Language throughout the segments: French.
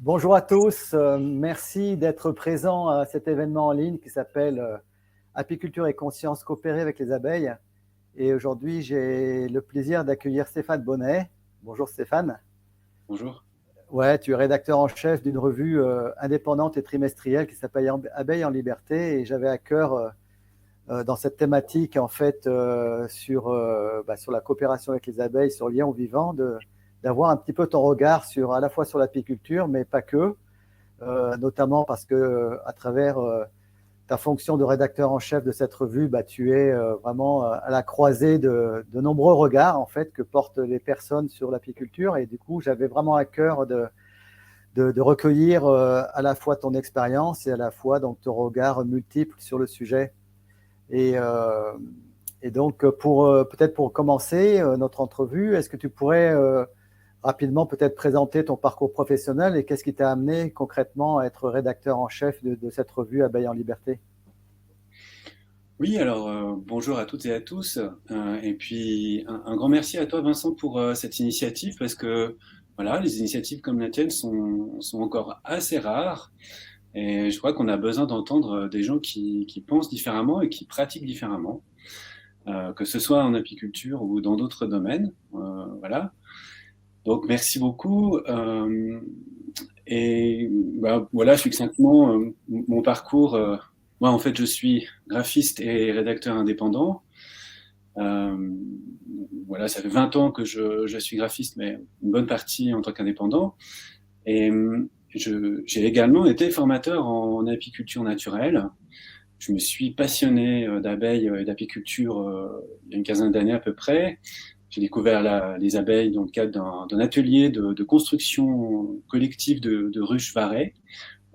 Bonjour à tous, merci d'être présents à cet événement en ligne qui s'appelle Apiculture et conscience coopérer avec les abeilles. Et aujourd'hui, j'ai le plaisir d'accueillir Stéphane Bonnet. Bonjour Stéphane. Bonjour. Ouais, tu es rédacteur en chef d'une revue indépendante et trimestrielle qui s'appelle Abeilles en liberté. Et j'avais à cœur, dans cette thématique, en fait, sur la coopération avec les abeilles, sur le lien au vivant, d'avoir un petit peu ton regard à la fois sur l'apiculture, mais pas que, notamment parce que à travers ta fonction de rédacteur en chef de cette revue, tu es vraiment à la croisée de nombreux regards en fait que portent les personnes sur l'apiculture. Et du coup, j'avais vraiment à cœur de recueillir à la fois ton expérience et à la fois donc ton regard multiple sur le sujet. Et, euh, et donc, peut-être pour commencer notre entrevue, est-ce que tu pourrais rapidement peut-être présenter ton parcours professionnel et qu'est-ce qui t'a amené concrètement à être rédacteur en chef de cette revue Abeilles en liberté? Oui, alors bonjour à toutes et à tous. Et puis un grand merci à toi, Vincent, pour cette initiative, parce que voilà, les initiatives comme la tienne sont encore assez rares. Et je crois qu'on a besoin d'entendre des gens qui pensent différemment et qui pratiquent différemment, que ce soit en apiculture ou dans d'autres domaines. Voilà. Donc merci beaucoup. Et voilà, succinctement, mon parcours. Moi, en fait, je suis graphiste et rédacteur indépendant. Euh, voilà, ça fait 20 ans que je suis graphiste, mais une bonne partie en tant qu'indépendant. Et j'ai également été formateur en apiculture naturelle. Je me suis passionné d'abeilles et d'apiculture il y a une quinzaine d'années à peu près. J'ai découvert les abeilles dans le cadre d'un atelier de construction collective de ruches varées.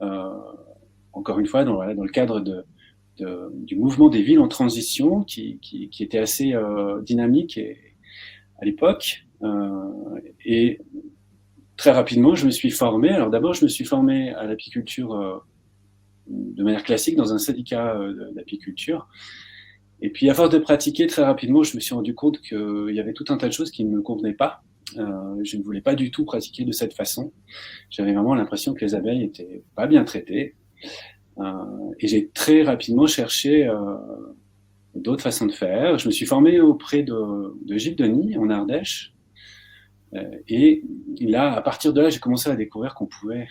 Euh, Encore une fois, dans le cadre du mouvement des villes en transition, qui était assez dynamique à l'époque. Et très rapidement, je me suis formé. Alors d'abord, je me suis formé à l'apiculture de manière classique dans un syndicat d'apiculture. Et puis, à force de pratiquer très rapidement, je me suis rendu compte qu'il y avait tout un tas de choses qui ne me convenaient pas. Je ne voulais pas du tout pratiquer de cette façon. J'avais vraiment l'impression que les abeilles étaient pas bien traitées. Et j'ai très rapidement cherché d'autres façons de faire. Je me suis formé auprès de Gilles Denis en Ardèche. Et là, à partir de là, j'ai commencé à découvrir qu'on pouvait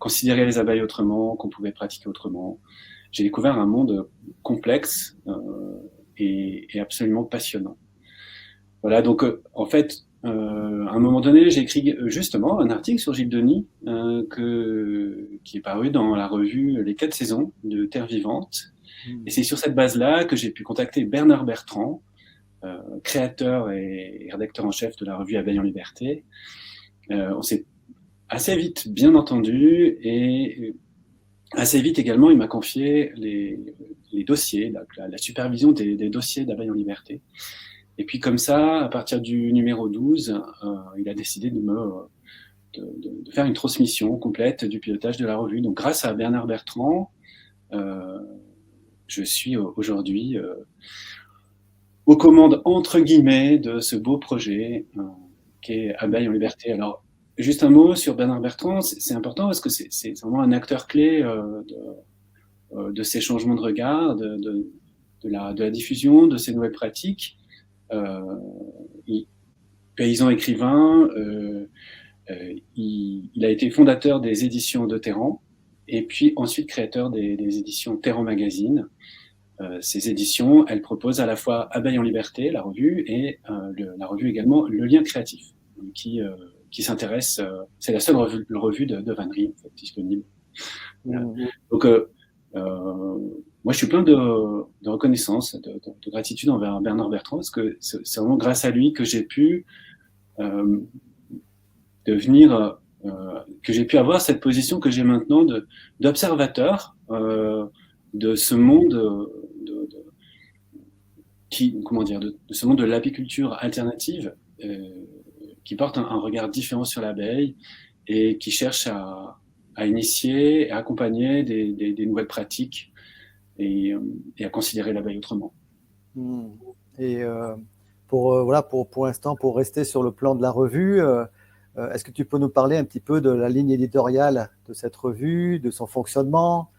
considérer les abeilles autrement, qu'on pouvait pratiquer autrement. J'ai découvert un monde complexe et absolument passionnant. Voilà, donc en fait, à un moment donné, j'ai écrit justement un article sur Gilles Denis qui est paru dans la revue Les 4 saisons de Terre Vivante. Et c'est sur cette base-là que j'ai pu contacter Bernard Bertrand, créateur et rédacteur en chef de la revue Abeilles en liberté. On s'est assez vite bien entendu et assez vite également, il m'a confié les dossiers, la supervision des dossiers d'Abeilles en liberté. Et puis comme ça, à partir du numéro 12, il a décidé de faire une transmission complète du pilotage de la revue. Donc grâce à Bernard Bertrand, je suis aujourd'hui aux commandes entre guillemets de ce beau projet qui est Abeilles en liberté. Alors juste un mot sur Bernard Bertrand, c'est important parce que c'est vraiment un acteur clé de ces changements de regard, de la diffusion de ces nouvelles pratiques. Paysan écrivain, il a été fondateur des éditions de Terran et puis ensuite créateur des éditions Terran Magazine. Ces éditions, elles proposent à la fois Abeilles en liberté, la revue, et la revue également Le Lien créatif, qui s'intéresse, c'est la seule revue de vannerie en fait, disponible. Voilà. Donc, moi, je suis plein de reconnaissance, de gratitude envers Bernard Bertrand, parce que c'est vraiment grâce à lui que j'ai pu devenir, que j'ai pu avoir cette position que j'ai maintenant d'observateur de ce monde de ce monde de l'apiculture alternative qui porte un regard différent sur l'abeille et qui cherche à initier et à accompagner des nouvelles pratiques et à considérer l'abeille autrement. Et pour l'instant, pour rester sur le plan de la revue, Est-ce que tu peux nous parler un petit peu de la ligne éditoriale de cette revue, de son fonctionnement,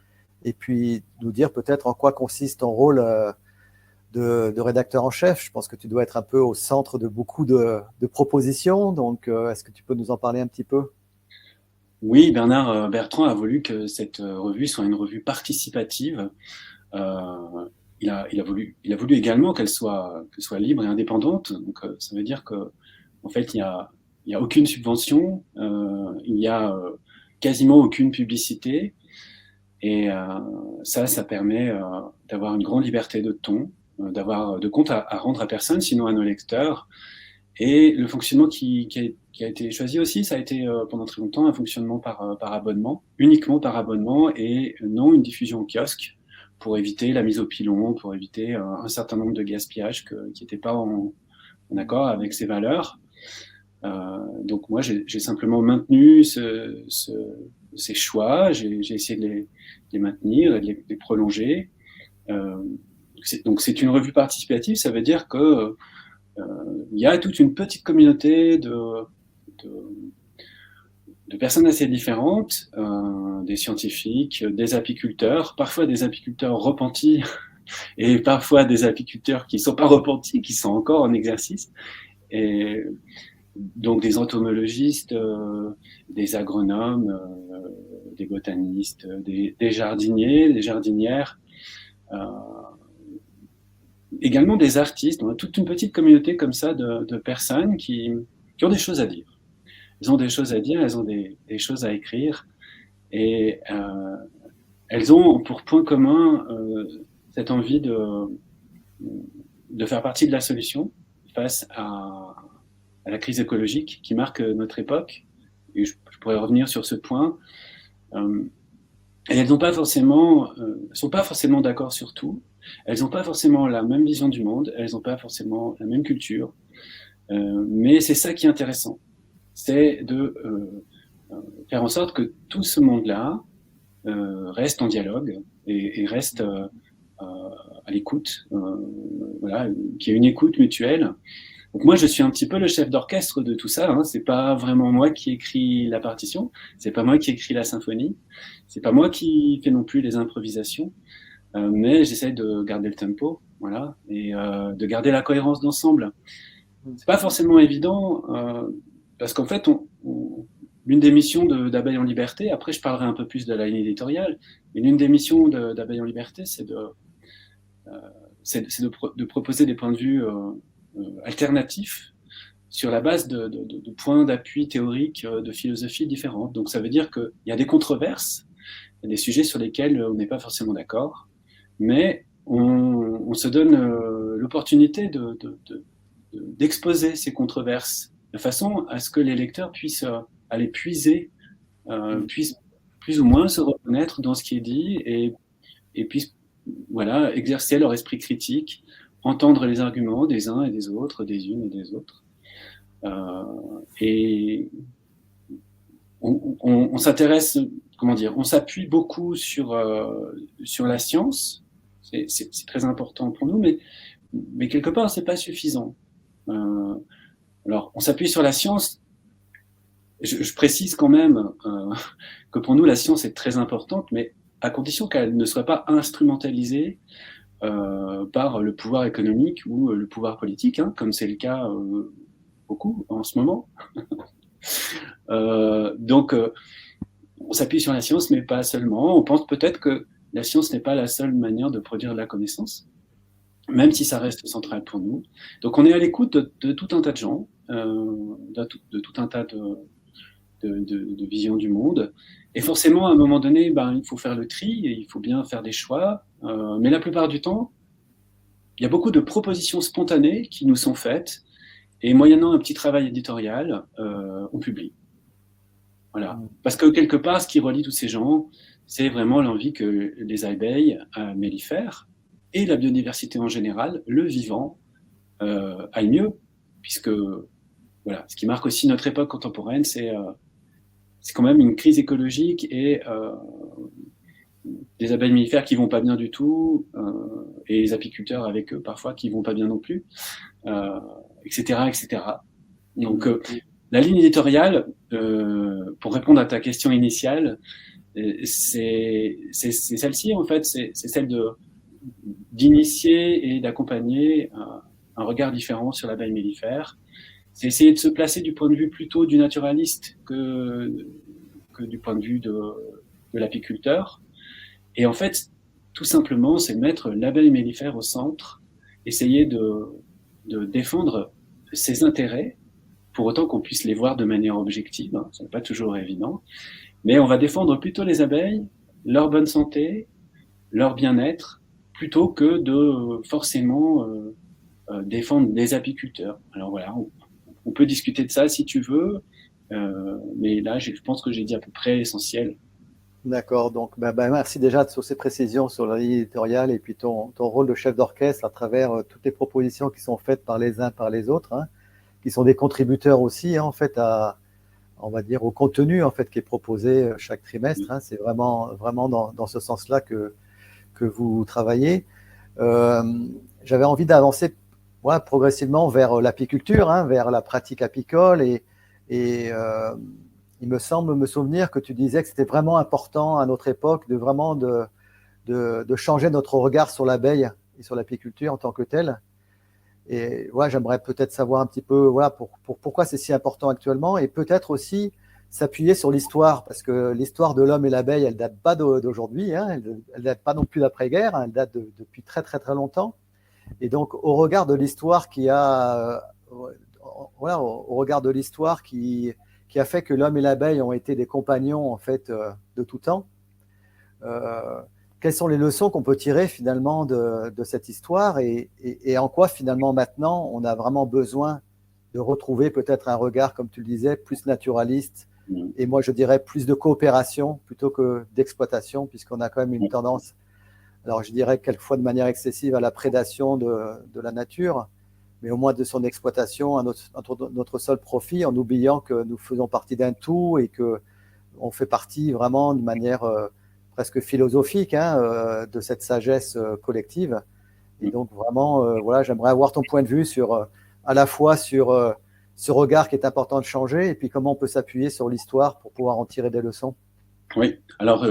et puis nous dire peut-être en quoi consiste ton rôle de rédacteur en chef? Je pense que tu dois être un peu au centre de beaucoup de propositions, donc est-ce que tu peux nous en parler un petit peu? Oui, Bernard Bertrand a voulu que cette revue soit une revue participative. Il a voulu également qu'elle soit libre et indépendante. Donc, ça veut dire que, en fait, il y a aucune subvention, il y a quasiment aucune publicité, et ça permet d'avoir une grande liberté de ton, d'avoir de compte à rendre à personne, sinon à nos lecteurs. Et le fonctionnement qui a été choisi aussi, ça a été pendant très longtemps un fonctionnement par abonnement, uniquement par abonnement, et non une diffusion au kiosque, pour éviter la mise au pilon, pour éviter un certain nombre de gaspillages qui n'étaient pas en accord avec ces valeurs. Donc moi, j'ai simplement maintenu ces choix, j'ai essayé de les maintenir et de les prolonger. Donc c'est une revue participative, ça veut dire que il y a toute une petite communauté de personnes assez différentes, des scientifiques, des apiculteurs, parfois des apiculteurs repentis et parfois des apiculteurs qui ne sont pas repentis, qui sont encore en exercice, et donc des entomologistes, des agronomes, des botanistes, des jardiniers, des jardinières, également des artistes. On a toute une petite communauté comme ça de personnes qui ont des choses à dire. Elles ont des choses à dire, elles ont des choses à écrire, et elles ont pour point commun cette envie de faire partie de la solution face à la crise écologique qui marque notre époque. Et je pourrais revenir sur ce point. Et elles sont pas forcément d'accord sur tout. Elles n'ont pas forcément la même vision du monde. Elles n'ont pas forcément la même culture. Mais c'est ça qui est intéressant. C'est de faire en sorte que tout ce monde-là reste en dialogue et reste à l'écoute, voilà, qu'il y ait une écoute mutuelle. Donc moi, je suis un petit peu le chef d'orchestre de tout ça. Hein. C'est pas vraiment moi qui écris la partition, c'est pas moi qui écris la symphonie, c'est pas moi qui fais non plus les improvisations, mais j'essaie de garder le tempo, voilà, et de garder la cohérence d'ensemble. C'est pas forcément évident parce qu'en fait, l'une des missions d'Abeilles en Liberté, après je parlerai un peu plus de la ligne éditoriale, mais l'une des missions d'Abeilles en Liberté, c'est de proposer des points de vue alternatifs sur la base de points d'appui théoriques de philosophie différentes. Donc ça veut dire qu'il y a des controverses, il y a des sujets sur lesquels on n'est pas forcément d'accord, mais on se donne l'opportunité d'exposer ces controverses de façon à ce que les lecteurs puissent aller puiser, puissent plus ou moins se reconnaître dans ce qui est dit et puissent voilà, exercer leur esprit critique, entendre les arguments des uns et des autres, des unes et des autres. Et on s'intéresse, comment dire, on s'appuie beaucoup sur la science. C'est très important pour nous, mais quelque part, c'est pas suffisant. Alors, on s'appuie sur la science. Je précise quand même que pour nous, la science est très importante, mais à condition qu'elle ne soit pas instrumentalisée par le pouvoir économique ou le pouvoir politique, hein, comme c'est le cas beaucoup en ce moment. Donc, on s'appuie sur la science, mais pas seulement. On pense peut-être que la science n'est pas la seule manière de produire de la connaissance, même si ça reste central pour nous. Donc, on est à l'écoute de tout un tas de gens, de tout un tas de visions du monde. Et forcément, à un moment donné, il faut faire le tri, et il faut bien faire des choix. Mais la plupart du temps, il y a beaucoup de propositions spontanées qui nous sont faites, et moyennant un petit travail éditorial, on publie. Voilà. Parce que quelque part, ce qui relie tous ces gens, c'est vraiment l'envie que les abeilles mellifères et la biodiversité en général, le vivant, aille mieux. Puisque voilà, ce qui marque aussi notre époque contemporaine, c'est quand même une crise écologique et des abeilles mellifères qui vont pas bien du tout, et les apiculteurs avec eux parfois qui vont pas bien non plus, etc., etc. Donc la ligne éditoriale, pour répondre à ta question initiale, c'est celle-ci en fait, c'est celle d'initier et d'accompagner un regard différent sur l'abeille mellifère. C'est essayer de se placer du point de vue plutôt du naturaliste que du point de vue de l'apiculteur. Et en fait, tout simplement, c'est mettre l'abeille mellifère au centre, essayer de défendre ses intérêts, pour autant qu'on puisse les voir de manière objective, ce n'est pas toujours évident, mais on va défendre plutôt les abeilles, leur bonne santé, leur bien-être, plutôt que de forcément défendre les apiculteurs. Alors voilà, on peut discuter de ça si tu veux, mais là, je pense que j'ai dit à peu près l'essentiel. D'accord, donc merci déjà sur ces précisions sur la ligne éditoriale et puis ton rôle de chef d'orchestre à travers toutes les propositions qui sont faites par les uns par les autres, hein, qui sont des contributeurs aussi, hein, en fait, on va dire, au contenu en fait qui est proposé chaque trimestre. Hein. C'est vraiment dans ce sens-là que vous travaillez. J'avais envie d'avancer progressivement vers l'apiculture, hein, vers la pratique apicole et il me semble me souvenir que tu disais que c'était vraiment important à notre époque de changer notre regard sur l'abeille et sur l'apiculture en tant que telle. Et j'aimerais peut-être savoir un petit peu pourquoi c'est si important actuellement et peut-être aussi s'appuyer sur l'histoire, parce que l'histoire de l'homme et l'abeille, elle ne date pas d'aujourd'hui, hein, elle ne date pas non plus d'après-guerre, hein, elle date depuis très très très longtemps. Et donc au regard de l'histoire qui a fait que l'homme et l'abeille ont été des compagnons en fait de tout temps. Quelles sont les leçons qu'on peut tirer finalement de cette histoire et en quoi finalement maintenant on a vraiment besoin de retrouver peut-être un regard, comme tu le disais, plus naturaliste et moi je dirais plus de coopération plutôt que d'exploitation, puisqu'on a quand même une tendance, alors je dirais quelquefois de manière excessive, à la prédation de la nature, mais au moins de son exploitation à notre seul profit, en oubliant que nous faisons partie d'un tout et qu'on fait partie vraiment de manière presque philosophique, hein, de cette sagesse collective. Et donc vraiment, j'aimerais avoir ton point de vue sur à la fois sur ce regard qui est important de changer et puis comment on peut s'appuyer sur l'histoire pour pouvoir en tirer des leçons. Oui, alors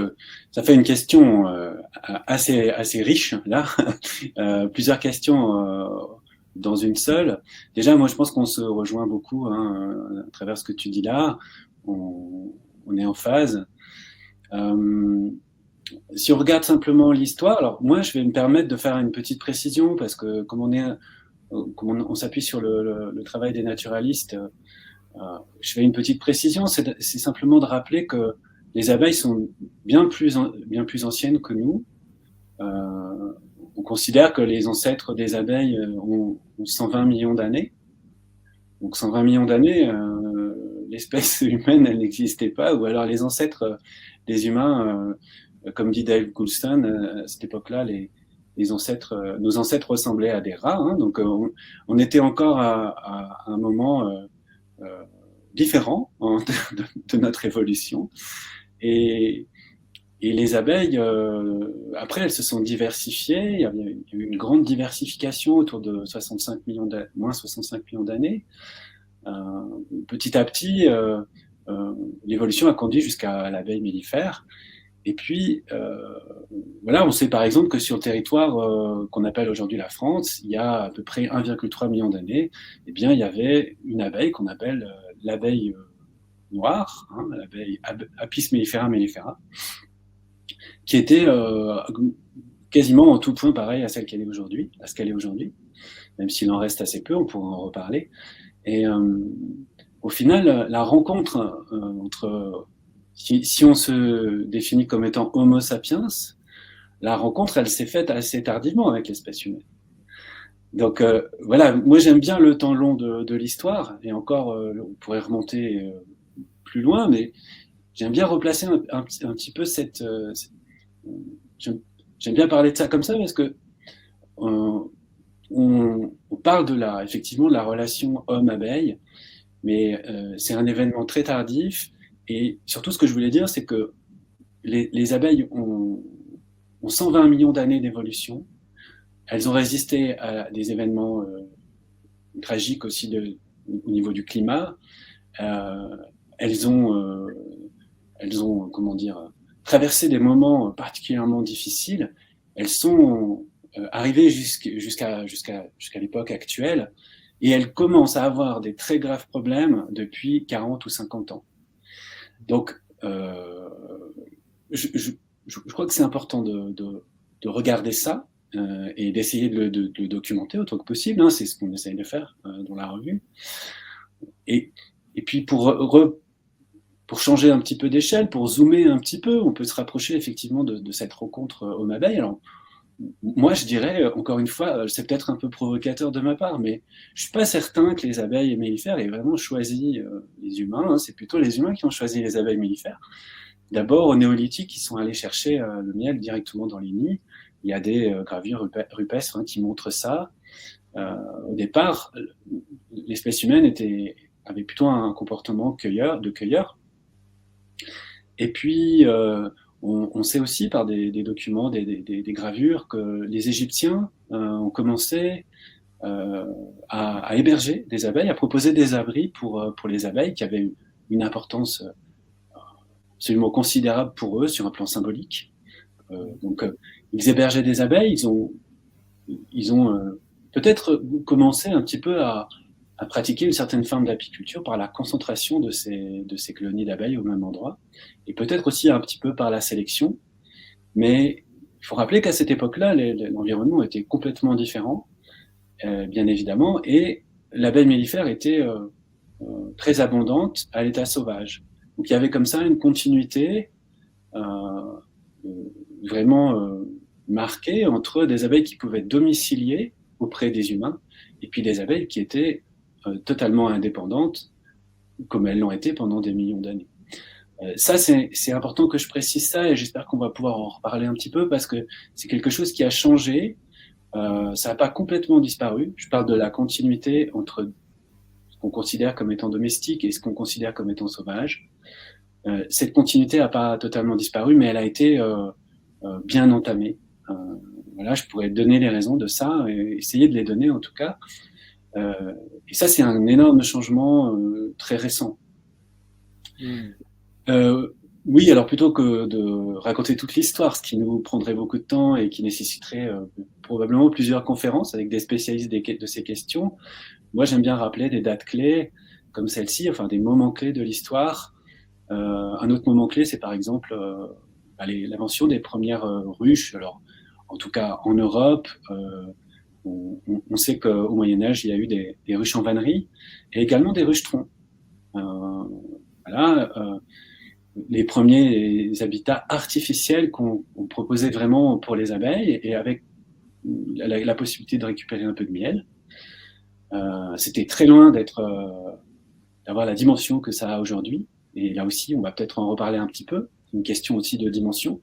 ça fait une question assez riche là, plusieurs questions dans une seule. Déjà, moi je pense qu'on se rejoint beaucoup hein, à travers ce que tu dis là, on est en phase. Si on regarde simplement l'histoire, alors moi je vais me permettre de faire une petite précision parce que comme on s'appuie sur le travail des naturalistes, je fais une petite précision, c'est simplement de rappeler que les abeilles sont bien plus anciennes que nous. On considère que les ancêtres des abeilles ont 120 millions d'années. Donc 120 millions d'années, l'espèce humaine, elle n'existait pas, ou alors les ancêtres des humains, comme dit Dave Goulston, à cette époque-là, nos ancêtres ressemblaient à des rats. Hein, donc on était encore à un moment différent de notre évolution. Et les abeilles, après, elles se sont diversifiées. Il y a eu une grande diversification autour de 65 millions moins 65 millions d'années. Petit à petit, l'évolution a conduit jusqu'à l'abeille mellifère. Et puis, on sait par exemple que sur le territoire qu'on appelle aujourd'hui la France, il y a à peu près 1,3 million d'années, eh bien, il y avait une abeille qu'on appelle l'abeille noire, hein, l'abeille Apis mellifera mellifera, qui était quasiment en tout point pareil à ce qu'elle est aujourd'hui, même s'il en reste assez peu, on pourra en reparler. Et au final, la rencontre entre, si on se définit comme étant Homo sapiens, la rencontre, elle s'est faite assez tardivement avec l'espèce humaine. Donc moi j'aime bien le temps long de l'histoire, et encore, on pourrait remonter plus loin, mais j'aime bien replacer un petit peu j'aime bien parler de ça comme ça parce que on parle effectivement de la relation homme-abeille, mais c'est un événement très tardif. Et surtout, ce que je voulais dire, c'est que les abeilles ont 120 millions d'années d'évolution. Elles ont résisté à des événements tragiques aussi au niveau du climat. euh, elles ont, comment dire, traversé des moments particulièrement difficiles. Elles sont arrivées jusqu'à l'époque actuelle et elles commencent à avoir des très graves problèmes depuis 40 ou 50 ans. Donc, je crois que c'est important de regarder ça et d'essayer de le documenter autant que possible. Hein, c'est ce qu'on essaye de faire dans la revue. Et puis pour changer un petit peu d'échelle, pour zoomer un petit peu, on peut se rapprocher effectivement de cette rencontre homme abeille. Alors, moi, je dirais, encore une fois, c'est peut-être un peu provocateur de ma part, mais je suis pas certain que les abeilles mellifères aient vraiment choisi les humains. Hein, c'est plutôt les humains qui ont choisi les abeilles mellifères. D'abord, au néolithique, ils sont allés chercher le miel directement dans les nids. Il y a des gravures rupestres qui montrent ça. Au départ, l'espèce humaine avait plutôt un comportement de cueilleur. Et puis, on sait aussi par des documents, des gravures, que les Égyptiens ont commencé à héberger des abeilles, à proposer des abris pour les abeilles qui avaient une importance absolument considérable pour eux sur un plan symbolique. Donc, ils hébergeaient des abeilles, ils ont peut-être commencé un petit peu à pratiquer une certaine forme d'apiculture par la concentration de ces colonies d'abeilles au même endroit, et peut-être aussi un petit peu par la sélection. Mais il faut rappeler qu'à cette époque-là, l'environnement était complètement différent, bien évidemment, et l'abeille mellifère était très abondante à l'état sauvage. Donc il y avait comme ça une continuité vraiment marquée entre des abeilles qui pouvaient domicilier auprès des humains et puis des abeilles qui étaient totalement indépendantes, comme elles l'ont été pendant des millions d'années. Ça, c'est important que je précise ça, et j'espère qu'on va pouvoir en reparler un petit peu, parce que c'est quelque chose qui a changé. Ça n'a pas complètement disparu. Je parle de la continuité entre ce qu'on considère comme étant domestique et ce qu'on considère comme étant sauvage. Cette continuité n'a pas totalement disparu, mais elle a été bien entamée. Voilà, je pourrais donner les raisons de ça, et essayer de les donner en tout cas. Et ça, c'est un énorme changement très récent. Oui, alors plutôt que de raconter toute l'histoire, ce qui nous prendrait beaucoup de temps et qui nécessiterait probablement plusieurs conférences avec des spécialistes de ces questions, moi j'aime bien rappeler des dates clés comme celle-ci, enfin des moments clés de l'histoire. Un autre moment clé, c'est par exemple l'invention des premières ruches. Alors, en tout cas en Europe, on sait qu'au Moyen-Âge, il y a eu des ruches en vannerie et également des ruches-troncs. Voilà, les premiers habitats artificiels qu'on proposait vraiment pour les abeilles, et avec la possibilité de récupérer un peu de miel. C'était très loin d'avoir la dimension que ça a aujourd'hui. Et là aussi, on va peut-être en reparler un petit peu. C'est une question aussi de dimension.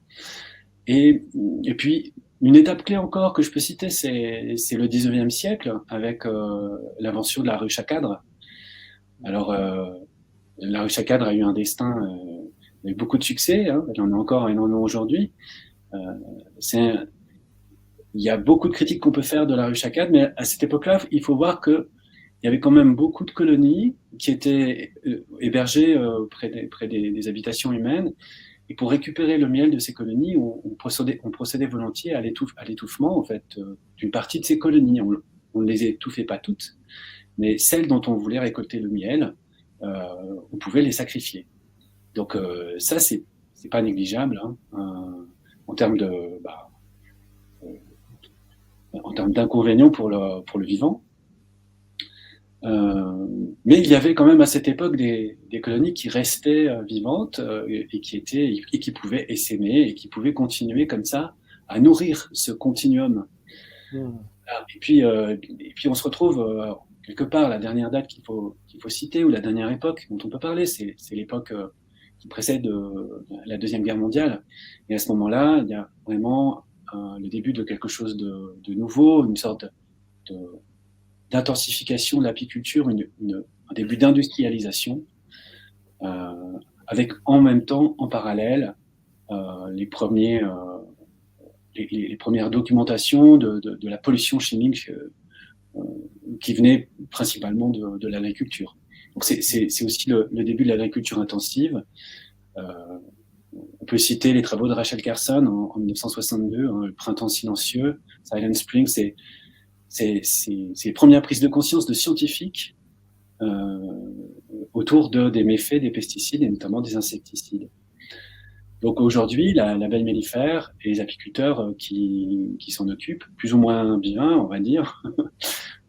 Et puis, une étape clé encore que je peux citer, c'est le 19e siècle, avec l'invention de la ruche à cadre. Alors, la ruche à cadre a eu un destin, a eu beaucoup de succès, hein, elle en a encore énormément aujourd'hui. Il y a beaucoup de critiques qu'on peut faire de la ruche à cadre, mais à cette époque-là, il faut voir qu'il y avait quand même beaucoup de colonies qui étaient hébergées près des habitations humaines. Et pour récupérer le miel de ces colonies, on procédait volontiers à l'étouffement en fait, d'une partie de ces colonies. On ne les étouffait pas toutes, mais celles dont on voulait récolter le miel, on pouvait les sacrifier. Donc ça, c'est pas négligeable hein, en termes d'inconvénients pour le vivant. Mais il y avait quand même à cette époque des colonies qui restaient vivantes et qui pouvaient essaimer et qui pouvaient continuer comme ça à nourrir ce continuum. Et puis on se retrouve quelque part, la dernière date qu'il faut citer, ou la dernière époque dont on peut parler, c'est l'époque qui précède la Deuxième Guerre mondiale. Et à ce moment-là, il y a vraiment le début de quelque chose de nouveau, une sorte d'intensification de l'apiculture, un début d'industrialisation, avec en même temps, en parallèle, les premières documentations de la pollution chimique qui venait principalement de l'agriculture. Donc c'est aussi le début de l'agriculture intensive. On peut citer les travaux de Rachel Carson en 1962, hein, le printemps silencieux, Silent Spring, c'est les premières prises de conscience de scientifiques autour des méfaits des pesticides et notamment des insecticides. Donc aujourd'hui, l'abeille mellifère et les apiculteurs qui s'en occupent, plus ou moins bien, on va dire,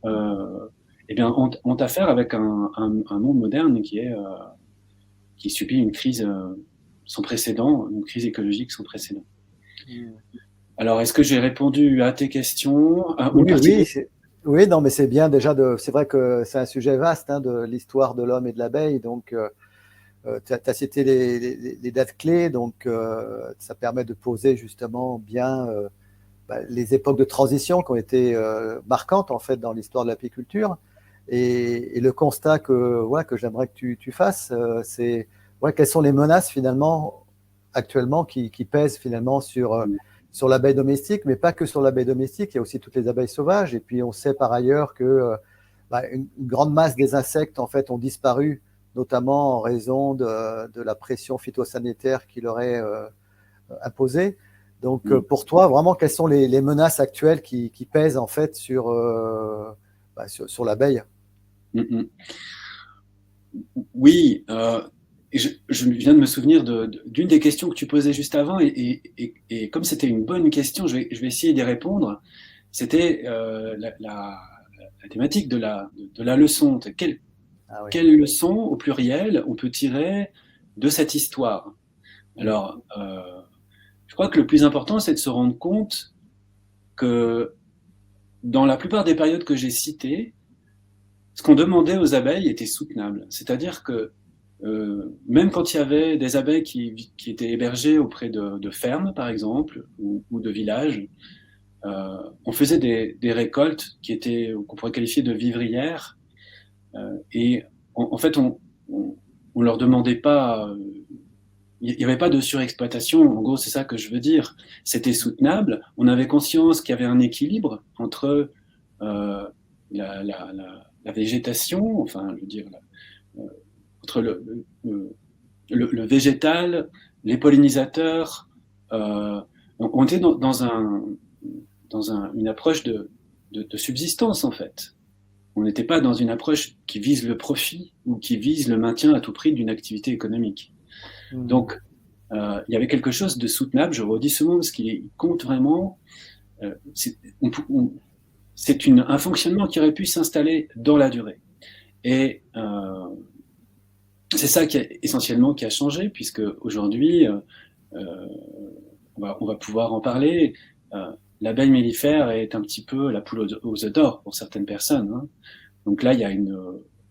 eh bien, ont affaire avec un monde moderne qui subit une crise sans précédent, une crise écologique sans précédent. Alors, est-ce que j'ai répondu à tes questions? Oui, non, mais c'est bien déjà c'est vrai que c'est un sujet vaste, hein, de l'histoire de l'homme et de l'abeille. Donc, tu as cité les dates clés, donc ça permet de poser justement bien les époques de transition qui ont été marquantes en fait dans l'histoire de l'apiculture. Et le constat que j'aimerais que tu fasses, c'est quelles sont les menaces finalement actuellement qui pèsent finalement sur l'abeille domestique, mais pas que sur l'abeille domestique, il y a aussi toutes les abeilles sauvages. Et puis on sait par ailleurs que une grande masse des insectes en fait ont disparu, notamment en raison de la pression phytosanitaire qui leur est imposée. Donc pour toi, vraiment, quelles sont les menaces actuelles qui pèsent en fait sur l'abeille? Oui, je viens de me souvenir d'une des questions que tu posais juste avant, et comme c'était une bonne question, je vais essayer d'y répondre. C'était la thématique de la leçon. Quelle leçon, au pluriel, on peut tirer de cette histoire? Alors, je crois que le plus important, c'est de se rendre compte que dans la plupart des périodes que j'ai citées, ce qu'on demandait aux abeilles était soutenable. C'est-à-dire que même quand il y avait des abeilles qui étaient hébergées auprès de fermes, par exemple, ou de villages, on faisait des récoltes qu'on pourrait qualifier de vivrières, et en fait, on leur demandait pas, il n'y avait pas de surexploitation. En gros, c'est ça que je veux dire. C'était soutenable. On avait conscience qu'il y avait un équilibre entre la végétation, enfin, je veux dire, entre le végétal, les pollinisateurs. On était dans une approche de subsistance, en fait. On n'était pas dans une approche qui vise le profit ou qui vise le maintien à tout prix d'une activité économique. Donc, il y avait quelque chose de soutenable. Je redis ce mot parce qu'il compte vraiment. C'est un fonctionnement qui aurait pu s'installer dans la durée. Et c'est ça essentiellement qui a changé, puisque aujourd'hui, on va pouvoir en parler. L'abeille mellifère est un petit peu la poule aux œufs d'or pour certaines personnes, hein. Donc là, il y a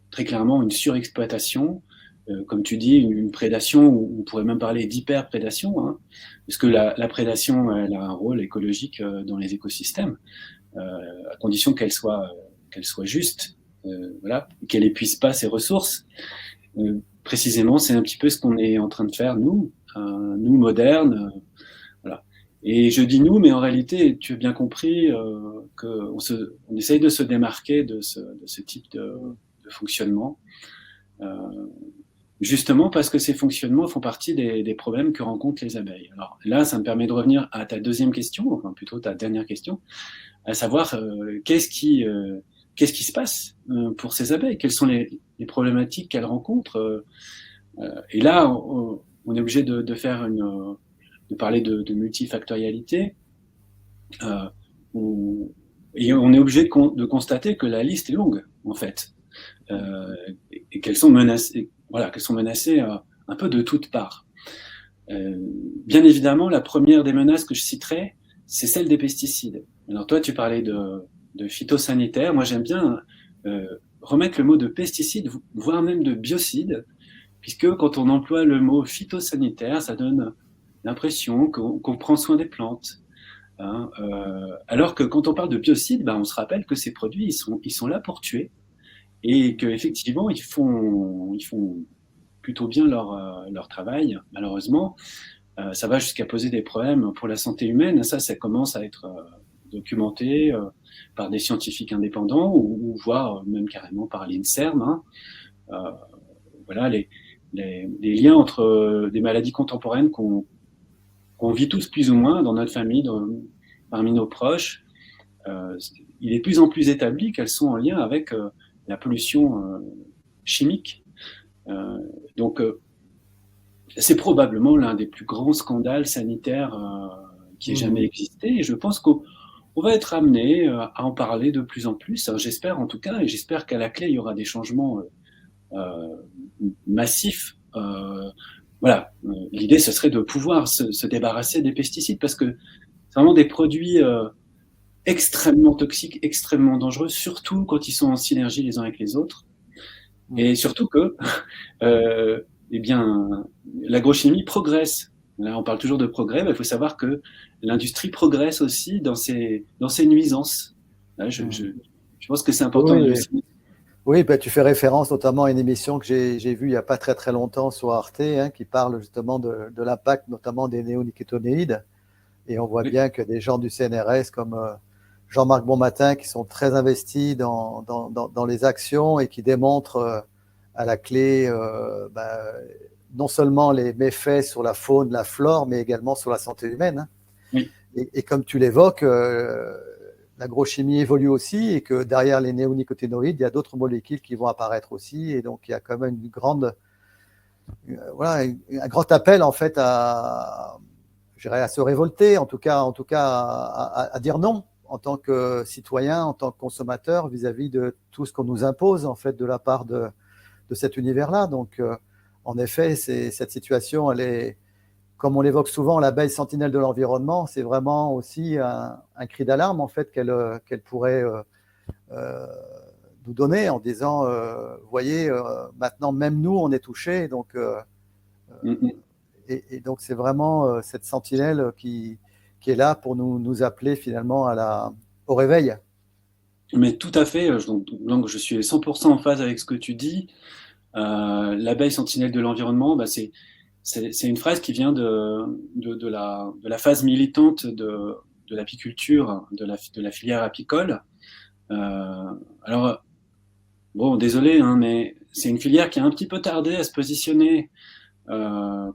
très clairement une surexploitation, comme tu dis, une prédation, ou on pourrait même parler d'hyperprédation, hein, parce que la prédation, elle a un rôle écologique dans les écosystèmes, à condition qu'elle soit juste, voilà, qu'elle épuise pas ses ressources. Précisément, c'est un petit peu ce qu'on est en train de faire, nous modernes, voilà. Et je dis nous, mais en réalité, tu as bien compris qu'on essaye de se démarquer de ce type de fonctionnement, justement parce que ces fonctionnements font partie des problèmes que rencontrent les abeilles. Alors là, ça me permet de revenir à ta deuxième question, enfin plutôt ta dernière question, à savoir qu'est-ce qui se passe pour ces abeilles? Quelles sont les problématiques qu'elles rencontrent? Et là, on est obligé de parler de multifactorialité. Et on est obligé de constater que la liste est longue, en fait, et qu'elles sont menacées. Voilà, qu'elles sont menacées un peu de toutes parts. Bien évidemment, la première des menaces que je citerai, c'est celle des pesticides. Alors toi, tu parlais de phytosanitaire. Moi, j'aime bien remettre le mot de pesticide, voire même de biocide, puisque quand on emploie le mot phytosanitaire, ça donne l'impression qu'on prend soin des plantes. Hein, alors que quand on parle de biocide, on se rappelle que ces produits, ils sont là pour tuer, et qu'effectivement, ils font plutôt bien leur travail. Malheureusement, ça va jusqu'à poser des problèmes pour la santé humaine. Ça commence à être documenté par des scientifiques indépendants, ou voire même carrément par l'INSERM, hein. voilà, les liens entre des maladies contemporaines qu'on vit tous plus ou moins dans notre famille, parmi nos proches. Il est de plus en plus établi qu'elles sont en lien avec la pollution chimique. Donc, c'est probablement l'un des plus grands scandales sanitaires qui ait jamais existé. Et je pense qu'on va être amené à en parler de plus en plus. J'espère en tout cas, et j'espère qu'à la clé, il y aura des changements massifs. Voilà, l'idée, ce serait de pouvoir se débarrasser des pesticides parce que c'est vraiment des produits extrêmement toxiques, extrêmement dangereux, surtout quand ils sont en synergie les uns avec les autres. Et surtout que eh bien, l'agrochimie progresse. Là, on parle toujours de progrès, mais il faut savoir que l'industrie progresse aussi dans ses nuisances. Là, je pense que c'est important de le signaler. Oui, bah, tu fais référence notamment à une émission que j'ai vue il n'y a pas très très longtemps sur Arte, hein, qui parle justement de l'impact notamment des néonicotinoïdes. Et on voit bien que des gens du CNRS comme Jean-Marc Bonmatin qui sont très investis dans les actions et qui démontrent à la clé non seulement les méfaits sur la faune, la flore, mais également sur la santé humaine. Hein. Oui. Et comme tu l'évoques, l'agrochimie évolue aussi et que derrière les néonicotinoïdes, il y a d'autres molécules qui vont apparaître aussi. Et donc, il y a quand même un grand appel en fait à se révolter, en tout cas à dire non en tant que citoyen, en tant que consommateur vis-à-vis de tout ce qu'on nous impose en fait de la part de cet univers-là. Donc, en effet, cette situation, elle est, comme on l'évoque souvent, l'abeille sentinelle de l'environnement, c'est vraiment aussi un cri d'alarme en fait qu'elle pourrait nous donner en disant, voyez, maintenant même nous, on est touchés, donc et donc c'est vraiment cette sentinelle qui est là pour nous appeler finalement au réveil. Mais tout à fait, donc je suis 100% en phase avec ce que tu dis. L'abeille sentinelle de l'environnement, c'est une phrase qui vient de la phase militante de l'apiculture, de la filière apicole. Alors, bon, désolé, hein, mais c'est une filière qui a un petit peu tardé à se positionner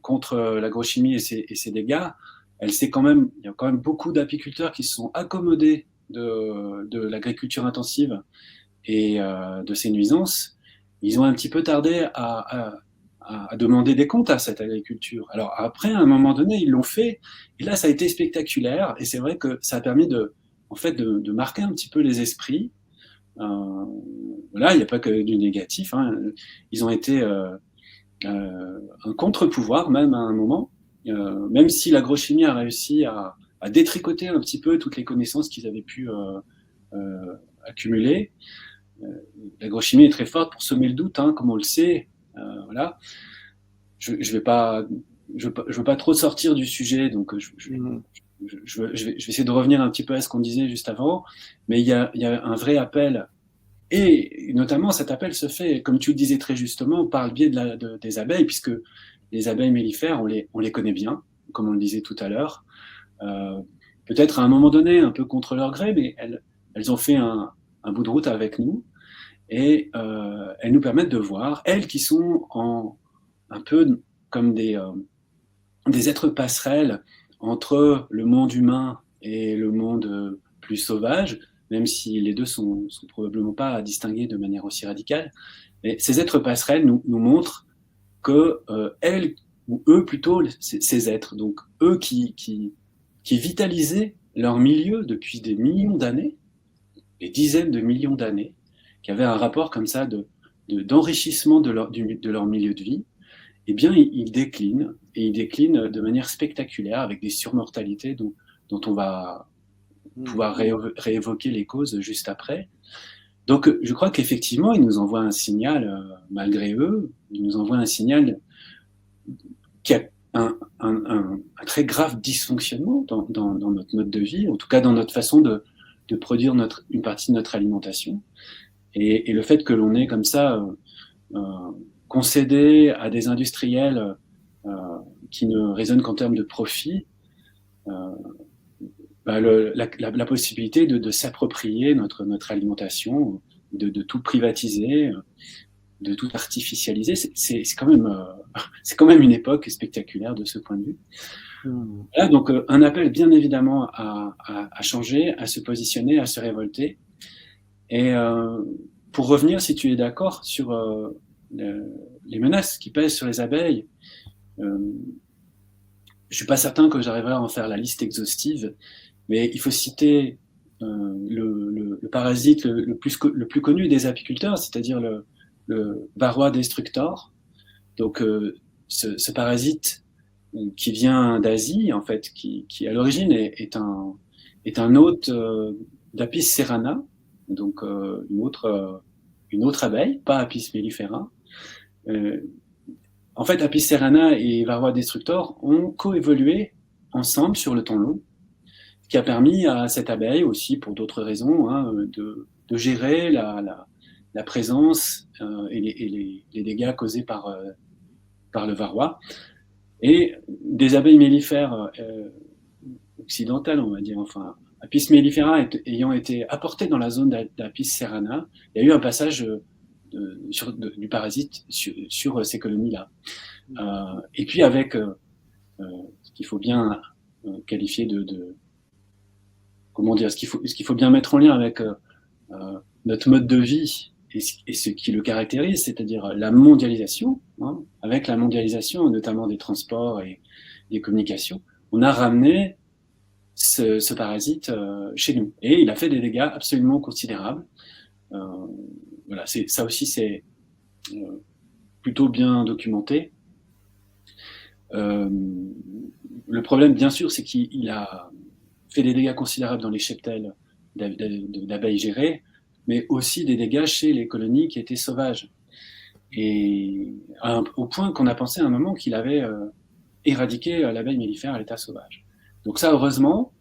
contre l'agrochimie et ses dégâts. Il y a quand même beaucoup d'apiculteurs qui se sont accommodés de l'agriculture intensive et de ses nuisances. Ils ont un petit peu tardé à demander des comptes à cette agriculture. Alors après, à un moment donné, ils l'ont fait, et là, ça a été spectaculaire, et c'est vrai que ça a permis de marquer un petit peu les esprits. Voilà, il n'y a pas que du négatif, hein. Ils ont été un contre-pouvoir, même à un moment, même si l'agrochimie a réussi à détricoter un petit peu toutes les connaissances qu'ils avaient pu accumuler. L'agrochimie est très forte pour semer le doute, hein, comme on le sait. Voilà. Je veux pas trop sortir du sujet, donc je vais essayer de revenir un petit peu à ce qu'on disait juste avant. Mais il y a un vrai appel, et notamment cet appel se fait, comme tu le disais très justement, par le biais des abeilles, puisque les abeilles mellifères, on les connaît bien, comme on le disait tout à l'heure. Peut-être à un moment donné, un peu contre leur gré, mais elles ont fait un bout de route avec nous. Et elles nous permettent de voir, elles qui sont un peu comme des êtres passerelles entre le monde humain et le monde plus sauvage, même si les deux sont probablement pas à distinguer de manière aussi radicale. Mais ces êtres passerelles nous montrent que elles, ou eux plutôt, ces êtres, donc eux qui vitalisaient leur milieu depuis des millions d'années, des dizaines de millions d'années, qui avaient un rapport comme ça d'enrichissement de leur milieu de vie, eh bien, ils déclinent, et ils déclinent de manière spectaculaire, avec des surmortalités dont on va pouvoir réévoquer les causes juste après. Donc, je crois qu'effectivement, ils nous envoient un signal, malgré eux, ils nous envoient un signal qui a un très grave dysfonctionnement dans notre mode de vie, en tout cas dans notre façon de produire une partie de notre alimentation. Et le fait que l'on ait comme ça concédé à des industriels qui ne raisonnent qu'en termes de profit, la possibilité de s'approprier notre alimentation, de tout privatiser. de tout artificialiser. C'est quand même une époque spectaculaire de ce point de vue. Voilà, donc un appel bien évidemment à changer, à se positionner, à se révolter. Et pour revenir, si tu es d'accord, sur les menaces qui pèsent sur les abeilles, je suis pas certain que j'arriverai à en faire la liste exhaustive, mais il faut citer le parasite le plus connu des apiculteurs, c'est-à-dire le Varroa destructor. Donc ce parasite qui vient d'Asie, en fait, qui à l'origine est un hôte d'Apis cerana, donc une autre abeille, pas Apis mellifera. En fait, Apis cerana et Varroa destructor ont coévolué ensemble sur le temps long, ce qui a permis à cette abeille aussi, pour d'autres raisons, de gérer la présence et les dégâts causés par le varroa. Et des abeilles mellifères occidentales, on va dire, enfin, Apis mellifera ayant été apportée dans la zone d'Apis cerana, il y a eu un passage du parasite sur ces colonies-là. Et puis avec ce qu'il faut bien qualifier comment dire, ce qu'il faut bien mettre en lien avec notre mode de vie et ce qui le caractérise, c'est-à-dire la mondialisation. Avec la mondialisation, notamment des transports et des communications, on a ramené ce parasite chez nous. Et il a fait des dégâts absolument considérables. Voilà, ça aussi, c'est plutôt bien documenté. Le problème, bien sûr, c'est qu'il a fait des dégâts considérables dans les cheptels d'abeilles gérées, mais aussi des dégâts chez les colonies qui étaient sauvages. Et au point qu'on a pensé à un moment qu'il avait éradiqué l'abeille mellifère à l'état sauvage. Donc ça, heureusement,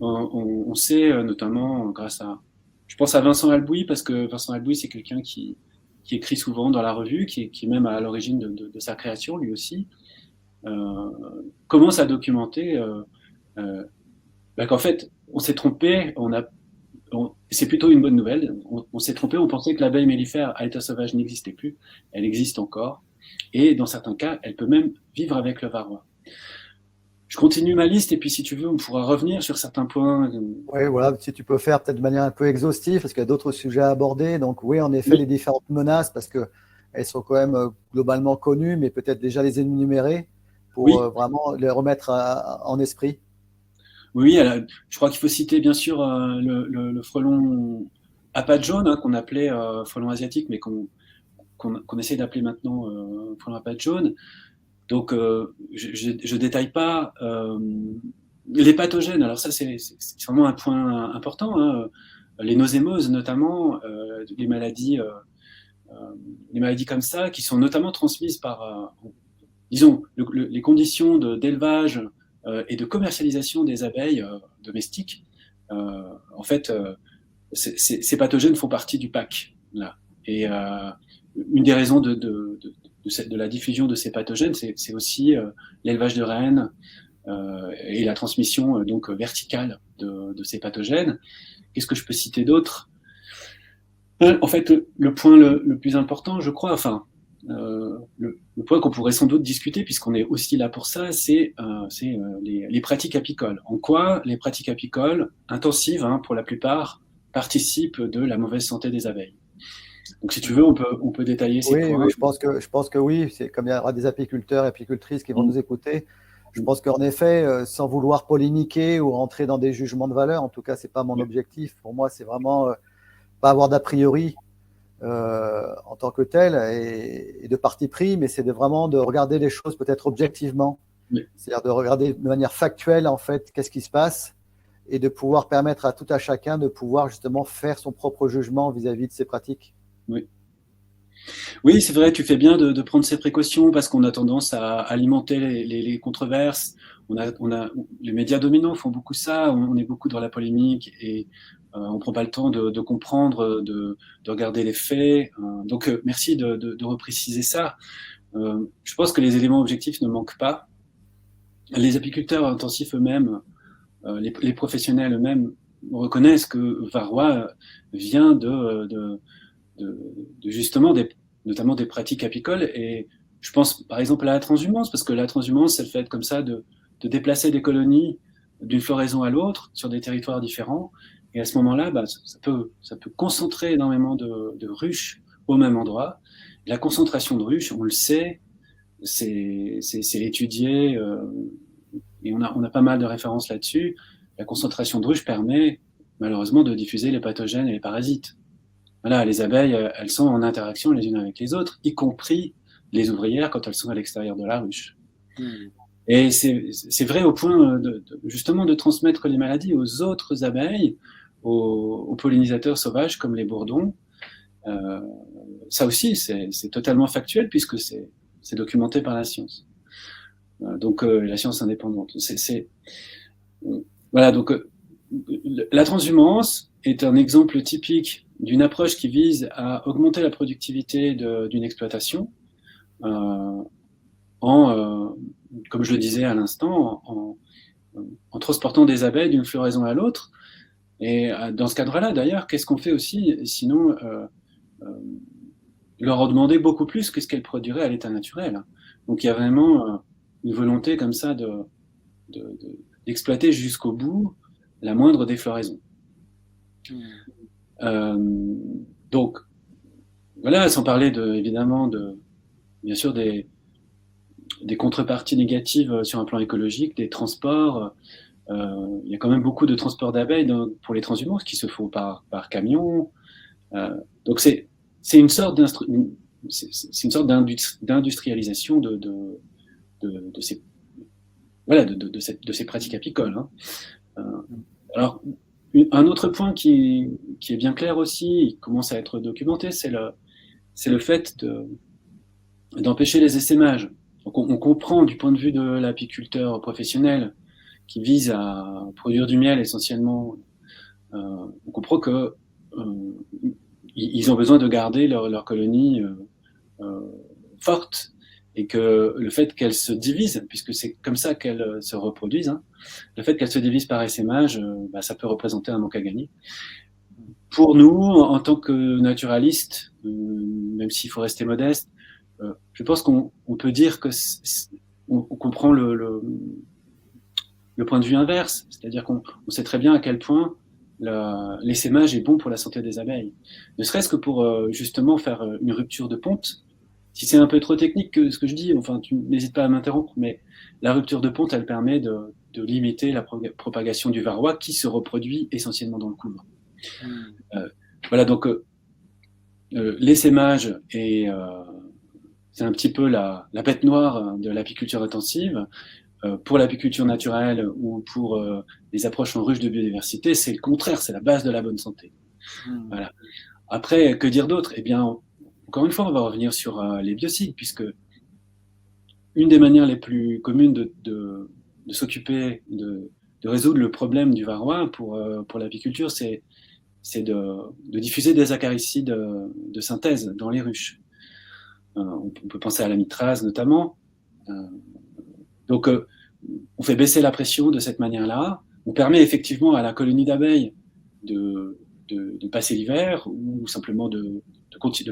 on sait notamment grâce à... Je pense à Vincent Albouy, parce que Vincent Albouy, c'est quelqu'un qui écrit souvent dans la revue, qui est même à l'origine de sa création, lui aussi, commence à documenter qu'en fait, on s'est trompé, c'est plutôt une bonne nouvelle, on s'est trompé, on pensait que l'abeille mellifère à l'état sauvage n'existait plus, elle existe encore, et dans certains cas, elle peut même vivre avec le varroa. Je continue ma liste, et puis si tu veux, on pourra revenir sur certains points. Oui, voilà, si tu peux faire peut-être de manière un peu exhaustive, parce qu'il y a d'autres sujets à aborder. Donc oui, en effet, les différentes menaces, parce qu'elles sont quand même globalement connues, mais peut-être déjà les énumérer pour vraiment les remettre en esprit. Oui, alors, je crois qu'il faut citer bien sûr le frelon à pattes jaunes, qu'on appelait frelon asiatique, mais qu'on essaie d'appeler maintenant frelon à pattes jaunes. Donc, je détaille pas les pathogènes. Alors ça, c'est vraiment un point important. Les nosémoses, notamment, les maladies comme ça, qui sont notamment transmises par, disons, les conditions d'élevage et de commercialisation des abeilles domestiques. En fait, ces pathogènes font partie du pack. Là. Et une des raisons de la diffusion de ces pathogènes, c'est aussi l'élevage de rennes et la transmission donc verticale de ces pathogènes. Qu'est-ce que je peux citer d'autre ? En fait, le point le plus important, je crois, enfin, le point qu'on pourrait sans doute discuter, puisqu'on est aussi là pour ça, c'est les pratiques apicoles. En quoi les pratiques apicoles, intensives pour la plupart, participent de la mauvaise santé des abeilles. Donc, si tu veux, on peut détailler ces points. Oui, je pense que oui. C'est comme il y aura des apiculteurs et apicultrices qui vont nous écouter. Je pense qu'en effet, sans vouloir polémiquer ou rentrer dans des jugements de valeur, en tout cas, c'est pas mon objectif. Pour moi, c'est vraiment pas avoir d'a priori en tant que tel et de parti pris, mais c'est vraiment de regarder les choses peut-être objectivement. C'est-à-dire de regarder de manière factuelle, en fait, qu'est-ce qui se passe et de pouvoir permettre à tout à chacun de pouvoir justement faire son propre jugement vis-à-vis de ces pratiques. Oui, c'est vrai, tu fais bien de prendre ces précautions parce qu'on a tendance à alimenter les controverses. Les médias dominants font beaucoup ça, on est beaucoup dans la polémique et on ne prend pas le temps de comprendre, de regarder les faits. Donc, merci de repréciser ça. Je pense que les éléments objectifs ne manquent pas. Les apiculteurs intensifs eux-mêmes, les professionnels eux-mêmes reconnaissent que varroa vient de justement notamment des pratiques apicoles. Et je pense par exemple à la transhumance, parce que la transhumance, c'est le fait comme ça de déplacer des colonies d'une floraison à l'autre sur des territoires différents. Et à ce moment-là, bah, ça peut concentrer énormément de ruches au même endroit. La concentration de ruches, on le sait, c'est étudié, et on a pas mal de références là-dessus. La concentration de ruches permet malheureusement de diffuser les pathogènes et les parasites. Voilà, les abeilles, elles sont en interaction les unes avec les autres, y compris les ouvrières quand elles sont à l'extérieur de la ruche. Et c'est vrai au point justement de transmettre les maladies aux autres abeilles, aux pollinisateurs sauvages comme les bourdons. Ça aussi, c'est totalement factuel puisque c'est documenté par la science. Donc la science indépendante. Voilà, donc la transhumance est un exemple typique d'une approche qui vise à augmenter la productivité d'une exploitation comme je le disais à l'instant, en transportant des abeilles d'une floraison à l'autre. Et dans ce cadre-là, d'ailleurs, qu'est-ce qu'on fait aussi, sinon leur en demander beaucoup plus que ce qu'elles produiraient à l'état naturel. Donc il y a vraiment une volonté comme ça d'exploiter jusqu'au bout la moindre des floraisons. Donc voilà, sans parler évidemment bien sûr des contreparties négatives sur un plan écologique, des transports. Il y a quand même beaucoup de transports d'abeilles pour les transhumances qui se font par camion. Donc c'est une sorte d'industrialisation de ces pratiques apicoles. Alors un autre point qui est bien clair aussi, qui commence à être documenté, c'est le fait d'empêcher les essaimages. Donc on comprend du point de vue de l'apiculteur professionnel qui vise à produire du miel essentiellement, on comprend que ils ont besoin de garder leur colonie forte et que le fait qu'elles se divisent, puisque c'est comme ça qu'elles se reproduisent, le fait qu'elles se divisent par essaimage, ça peut représenter un manque à gagner. Pour nous, en tant que naturalistes, même s'il faut rester modeste, je pense qu'on peut dire que on comprend le point de vue inverse, c'est-à-dire qu'on sait très bien à quel point l'essaimage est bon pour la santé des abeilles. Ne serait-ce que pour justement faire une rupture de ponte. Si c'est un peu trop technique que ce que je dis, enfin, tu n'hésites pas à m'interrompre, mais la rupture de ponte, elle permet de limiter la propagation du varroa qui se reproduit essentiellement dans le couve. Voilà, donc l'essaimage c'est un petit peu la bête noire de l'apiculture intensive. Pour l'apiculture naturelle ou pour les approches en ruche de biodiversité, c'est le contraire, c'est la base de la bonne santé. Voilà. Après, que dire d'autre? Eh bien, encore une fois, on va revenir sur les biocides, puisque une des manières les plus communes de s'occuper, de résoudre le problème du varroa pour l'apiculture, c'est de diffuser des acaricides de synthèse dans les ruches. On peut penser à la mitrase notamment. Donc, on fait baisser la pression de cette manière-là. On permet effectivement à la colonie d'abeilles de passer l'hiver ou simplement de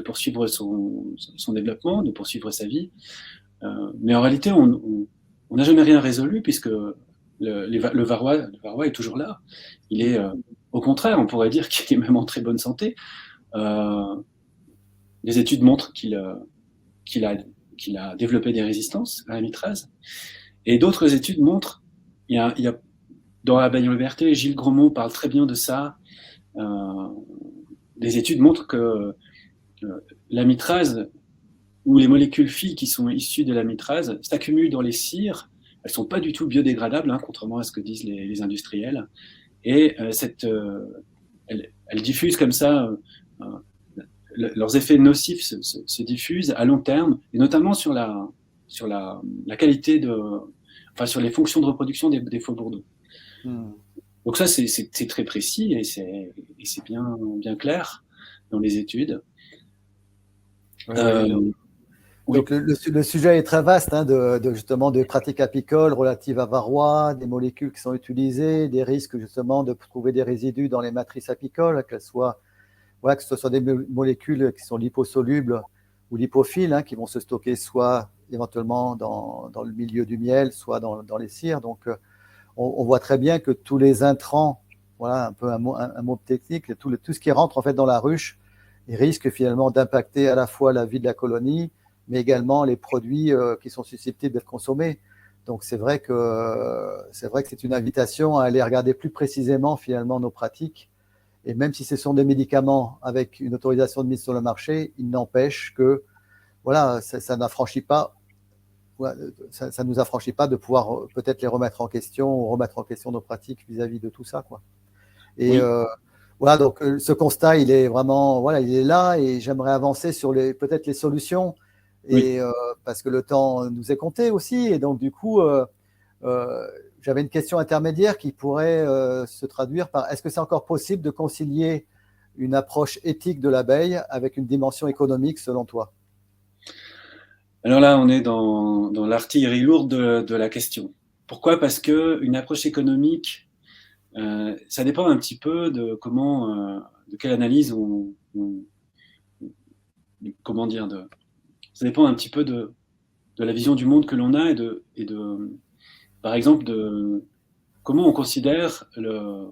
poursuivre son développement, de poursuivre sa vie. Mais en réalité, on n'a jamais rien résolu puisque le varroa est toujours là. Il est, au contraire, on pourrait dire qu'il est même en très bonne santé. Les études montrent qu'il a développé des résistances à la mitrase. Et d'autres études montrent, il y a dans Abeilles en liberté, Gilles Gromont parle très bien de ça. Des études montrent que la mitrase ou les molécules filles qui sont issues de la mitrase s'accumulent dans les cires. Elles sont pas du tout biodégradables, contrairement à ce que disent les industriels. Et elles diffusent comme ça. Leurs effets nocifs se diffusent à long terme, et notamment sur la qualité sur les fonctions de reproduction des faux bourdons. Donc ça, c'est très précis et c'est bien clair dans les études. Donc le sujet est très vaste, justement de pratiques apicoles relatives à varroa, des molécules qui sont utilisées, des risques justement de trouver des résidus dans les matrices apicoles, que ce soit des molécules qui sont liposolubles ou lipophiles, hein, qui vont se stocker soit éventuellement dans le milieu du miel, soit dans les cires. Donc, on voit très bien que tous les intrants, voilà un peu un mot technique, tout ce qui rentre en fait dans la ruche, il risque finalement d'impacter à la fois la vie de la colonie, mais également les produits qui sont susceptibles d'être consommés. Donc c'est vrai que c'est une invitation à aller regarder plus précisément finalement nos pratiques. Et même si ce sont des médicaments avec une autorisation de mise sur le marché, il n'empêche que voilà, ça n'affranchit pas, ça nous affranchit pas de pouvoir peut-être les remettre en question ou remettre en question nos pratiques vis-à-vis de tout ça, quoi. Et Oui. voilà, donc ce constat, il est vraiment, voilà, il est là, et j'aimerais avancer sur peut-être les solutions, Oui. et parce que le temps nous est compté aussi, et donc du coup, j'avais une question intermédiaire qui pourrait se traduire par: est-ce que c'est encore possible de concilier une approche éthique de l'abeille avec une dimension économique selon toi? Alors là, on est dans l'artillerie lourde de la question. Pourquoi? Parce que une approche économique, ça dépend un petit peu de de quelle analyse comment dire, ça dépend un petit peu de la vision du monde que l'on a par exemple, de comment on considère le,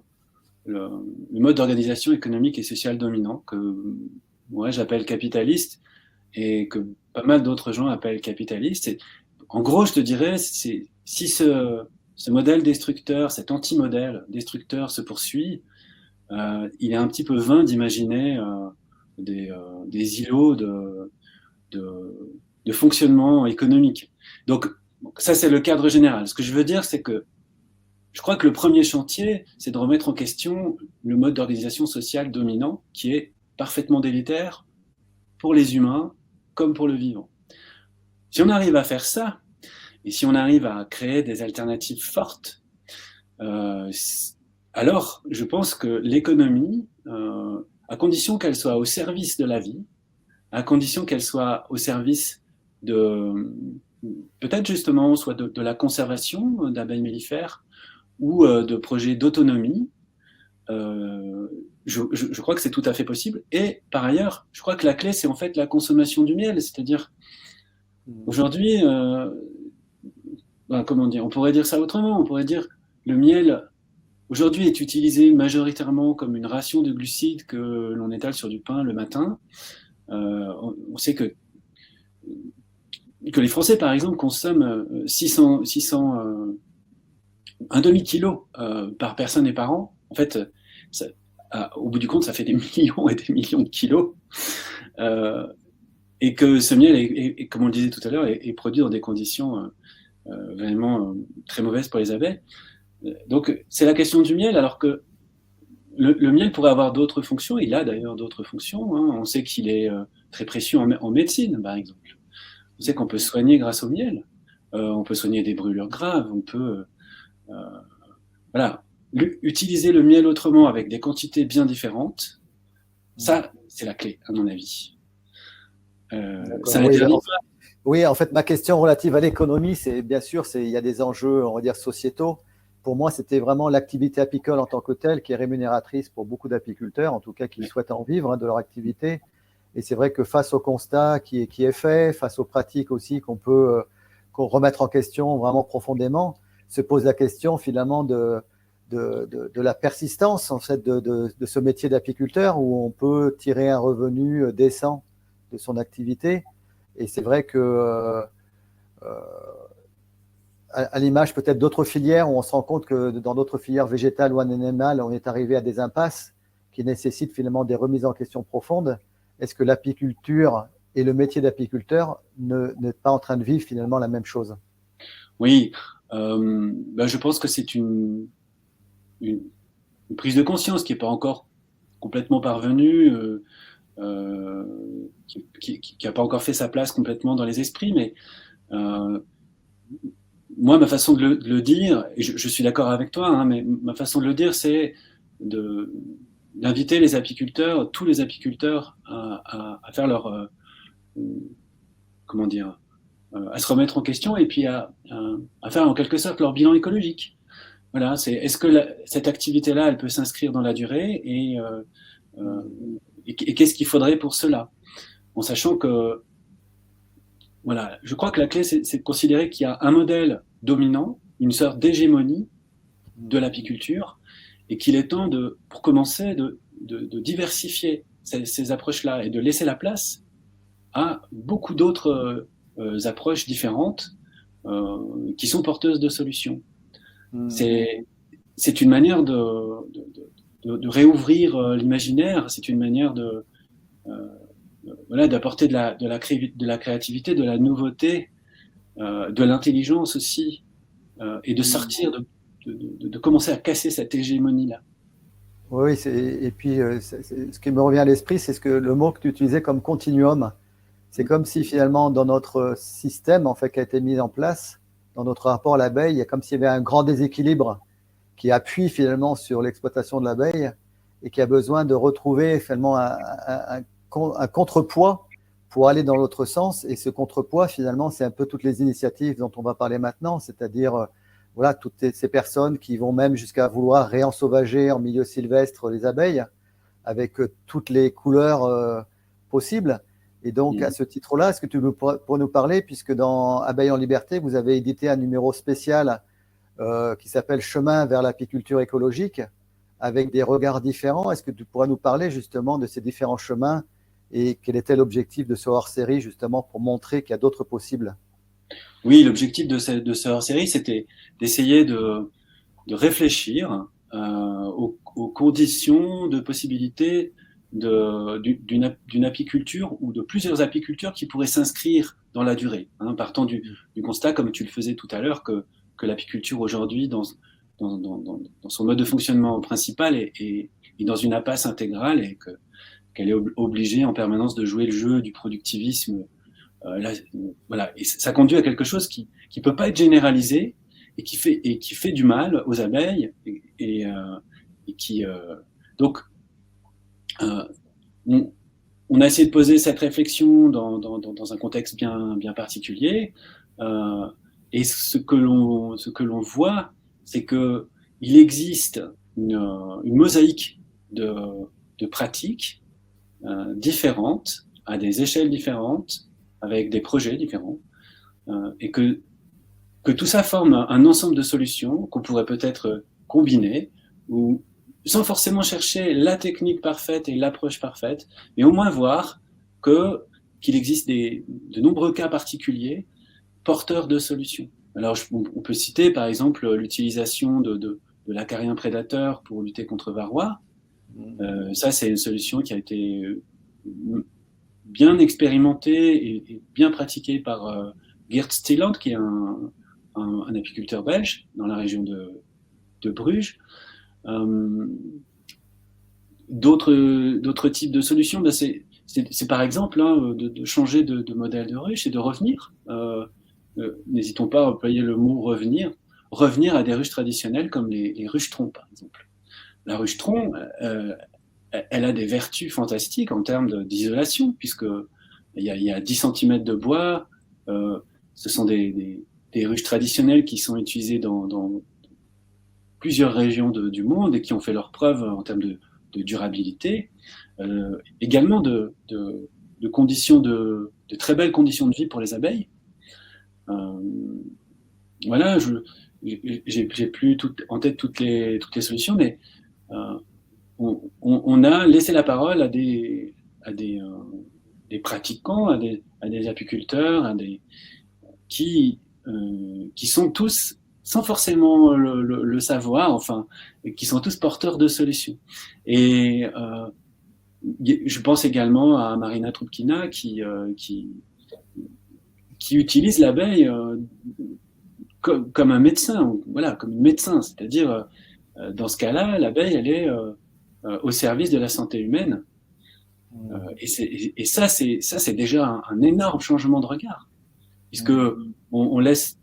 le mode d'organisation économique et sociale dominant, que moi j'appelle capitaliste et que pas mal d'autres gens appellent capitaliste. Et en gros, je te dirais, si ce modèle destructeur, cet anti-modèle destructeur se poursuit, il est un petit peu vain d'imaginer des îlots de, de fonctionnement économique. Donc, ça, c'est le cadre général. Ce que je veux dire, c'est que je crois que le premier chantier, c'est de remettre en question le mode d'organisation sociale dominant, qui est parfaitement délétère pour les humains comme pour le vivant. Si on arrive à faire ça, et si on arrive à créer des alternatives fortes, alors je pense que l'économie, à condition qu'elle soit au service de la vie, à condition qu'elle soit au service de peut-être justement soit de la conservation d'abeilles mellifères ou de projets d'autonomie, je crois que c'est tout à fait possible. Et par ailleurs, je crois que la clé, c'est en fait la consommation du miel. C'est-à-dire, aujourd'hui, comment dire, on pourrait dire ça autrement. On pourrait dire le miel, aujourd'hui, est utilisé majoritairement comme une ration de glucides que l'on étale sur du pain le matin. On sait que les Français, par exemple, consomment 600 un demi-kilo par personne et par an. En fait, ça, au bout du compte, ça fait des millions et des millions de kilos. Et que ce miel, comme on le disait tout à l'heure, est produit dans des conditions vraiment très mauvaises pour les abeilles. Donc, c'est la question du miel, alors que le miel pourrait avoir d'autres fonctions. Il a d'ailleurs d'autres fonctions. Hein. On sait qu'il est très précieux en médecine, par exemple. On sait qu'on peut soigner grâce au miel. On peut soigner des brûlures graves. On peut voilà, utiliser le miel autrement avec des quantités bien différentes. Ça, c'est la clé, à mon avis. Ça Oui, n'interdit pas. oui, en fait, ma question relative à l'économie, c'est bien sûr, il y a des enjeux, on va dire, sociétaux. Pour moi, c'était vraiment l'activité apicole en tant que telle qui est rémunératrice pour beaucoup d'apiculteurs, en tout cas qui souhaitent en vivre, hein, de leur activité. Et c'est vrai que face au constat qui est fait, face aux pratiques aussi qu'on remettre en question vraiment profondément, se pose la question finalement de la persistance en fait, de ce métier d'apiculteur, où on peut tirer un revenu décent de son activité. Et c'est vrai que à l'image peut-être d'autres filières, où on se rend compte que dans d'autres filières végétales ou animales, on est arrivé à des impasses qui nécessitent finalement des remises en question profondes. Est-ce que l'apiculture et le métier d'apiculteur n'est pas en train de vivre finalement la même chose? Oui, je pense que c'est une prise de conscience qui n'est pas encore complètement parvenue, qui n'a pas encore fait sa place complètement dans les esprits, mais moi, ma façon de le dire, et je suis d'accord avec toi, hein, mais ma façon de le dire, c'est d'inviter les apiculteurs, tous les apiculteurs, à faire leur, comment dire, à se remettre en question et puis à faire en quelque sorte leur bilan écologique. Voilà, est-ce que cette activité-là, elle peut s'inscrire dans la durée et qu'est-ce qu'il faudrait pour cela? En sachant que voilà, je crois que la clé, c'est de considérer qu'il y a un modèle dominant, une sorte d'hégémonie de l'apiculture, et qu'il est temps, pour commencer, de diversifier ces approches-là et de laisser la place à beaucoup d'autres approches différentes qui sont porteuses de solutions. C'est une manière de réouvrir l'imaginaire, c'est une manière voilà, d'apporter de la créativité, de la nouveauté, de l'intelligence aussi, et de sortir, de commencer à casser cette hégémonie-là. Oui, et puis ce qui me revient à l'esprit, c'est le mot que tu utilisais comme continuum. C'est comme si finalement dans notre système en fait, qui a été mis en place, dans notre rapport à l'abeille, il y a comme s'il y avait un grand déséquilibre qui appuie finalement sur l'exploitation de l'abeille et qui a besoin de retrouver finalement un contrepoids pour aller dans l'autre sens. Et ce contrepoids, finalement, c'est un peu toutes les initiatives dont on va parler maintenant, c'est-à-dire voilà, toutes ces personnes qui vont même jusqu'à vouloir réensauvager en milieu sylvestre les abeilles avec toutes les couleurs possibles. Et donc, à ce titre-là, est-ce que tu pourrais nous parler, puisque dans Abeilles en liberté, vous avez édité un numéro spécial qui s'appelle Chemin vers l'apiculture écologique, avec des regards différents. Est-ce que tu pourrais nous parler justement de ces différents chemins et quel était l'objectif de ce hors-série, justement, pour montrer qu'il y a d'autres possibles? Oui, l'objectif de ce hors-série, c'était d'essayer de réfléchir aux conditions de possibilité d'une apiculture ou de plusieurs apicultures qui pourraient s'inscrire dans la durée, hein, partant du constat, comme tu le faisais tout à l'heure, que l'apiculture aujourd'hui, dans son mode de fonctionnement principal, est dans une impasse intégrale et qu'elle est obligée en permanence de jouer le jeu du productivisme. Voilà. Et ça conduit à quelque chose qui ne peut pas être généralisé et qui fait du mal aux abeilles et qui donc on a essayé de poser cette réflexion dans un contexte bien particulier, et ce que l'on voit, c'est que il existe une mosaïque de pratiques différentes à des échelles différentes avec des projets différents, et que tout ça forme un ensemble de solutions qu'on pourrait peut-être combiner, ou sans forcément chercher la technique parfaite et l'approche parfaite, mais au moins voir qu'il existe de nombreux cas particuliers porteurs de solutions. Alors, on peut citer par exemple l'utilisation de l'acarien prédateur pour lutter contre varroa. Ça, c'est une solution qui a été bien expérimentée et bien pratiquée par Geert Stilland, qui est un apiculteur belge dans la région de Bruges. D'autres types de solutions, ben c'est par exemple de changer de modèle de ruche et de revenir. N'hésitons pas à employer le mot revenir à des ruches traditionnelles comme les ruches-troncs, par exemple. La ruche-tronc, elle a des vertus fantastiques en termes d'isolation, puisque il y a 10 cm de bois. Ce sont des ruches traditionnelles qui sont utilisées dans plusieurs régions du monde et qui ont fait leurs preuves en termes de durabilité. Également de conditions de très belles conditions de vie pour les abeilles. Voilà, j'ai plus en tête toutes les solutions, mais on a laissé la parole à des pratiquants, à des apiculteurs, qui sont tous, sans forcément le savoir, enfin, qui sont tous porteurs de solutions. Et je pense également à Marina Trubkina qui utilise l'abeille comme un médecin, voilà, comme une médecin, c'est-à-dire dans ce cas-là, l'abeille, elle est au service de la santé humaine. Et ça, c'est déjà un énorme changement de regard, puisque on laisse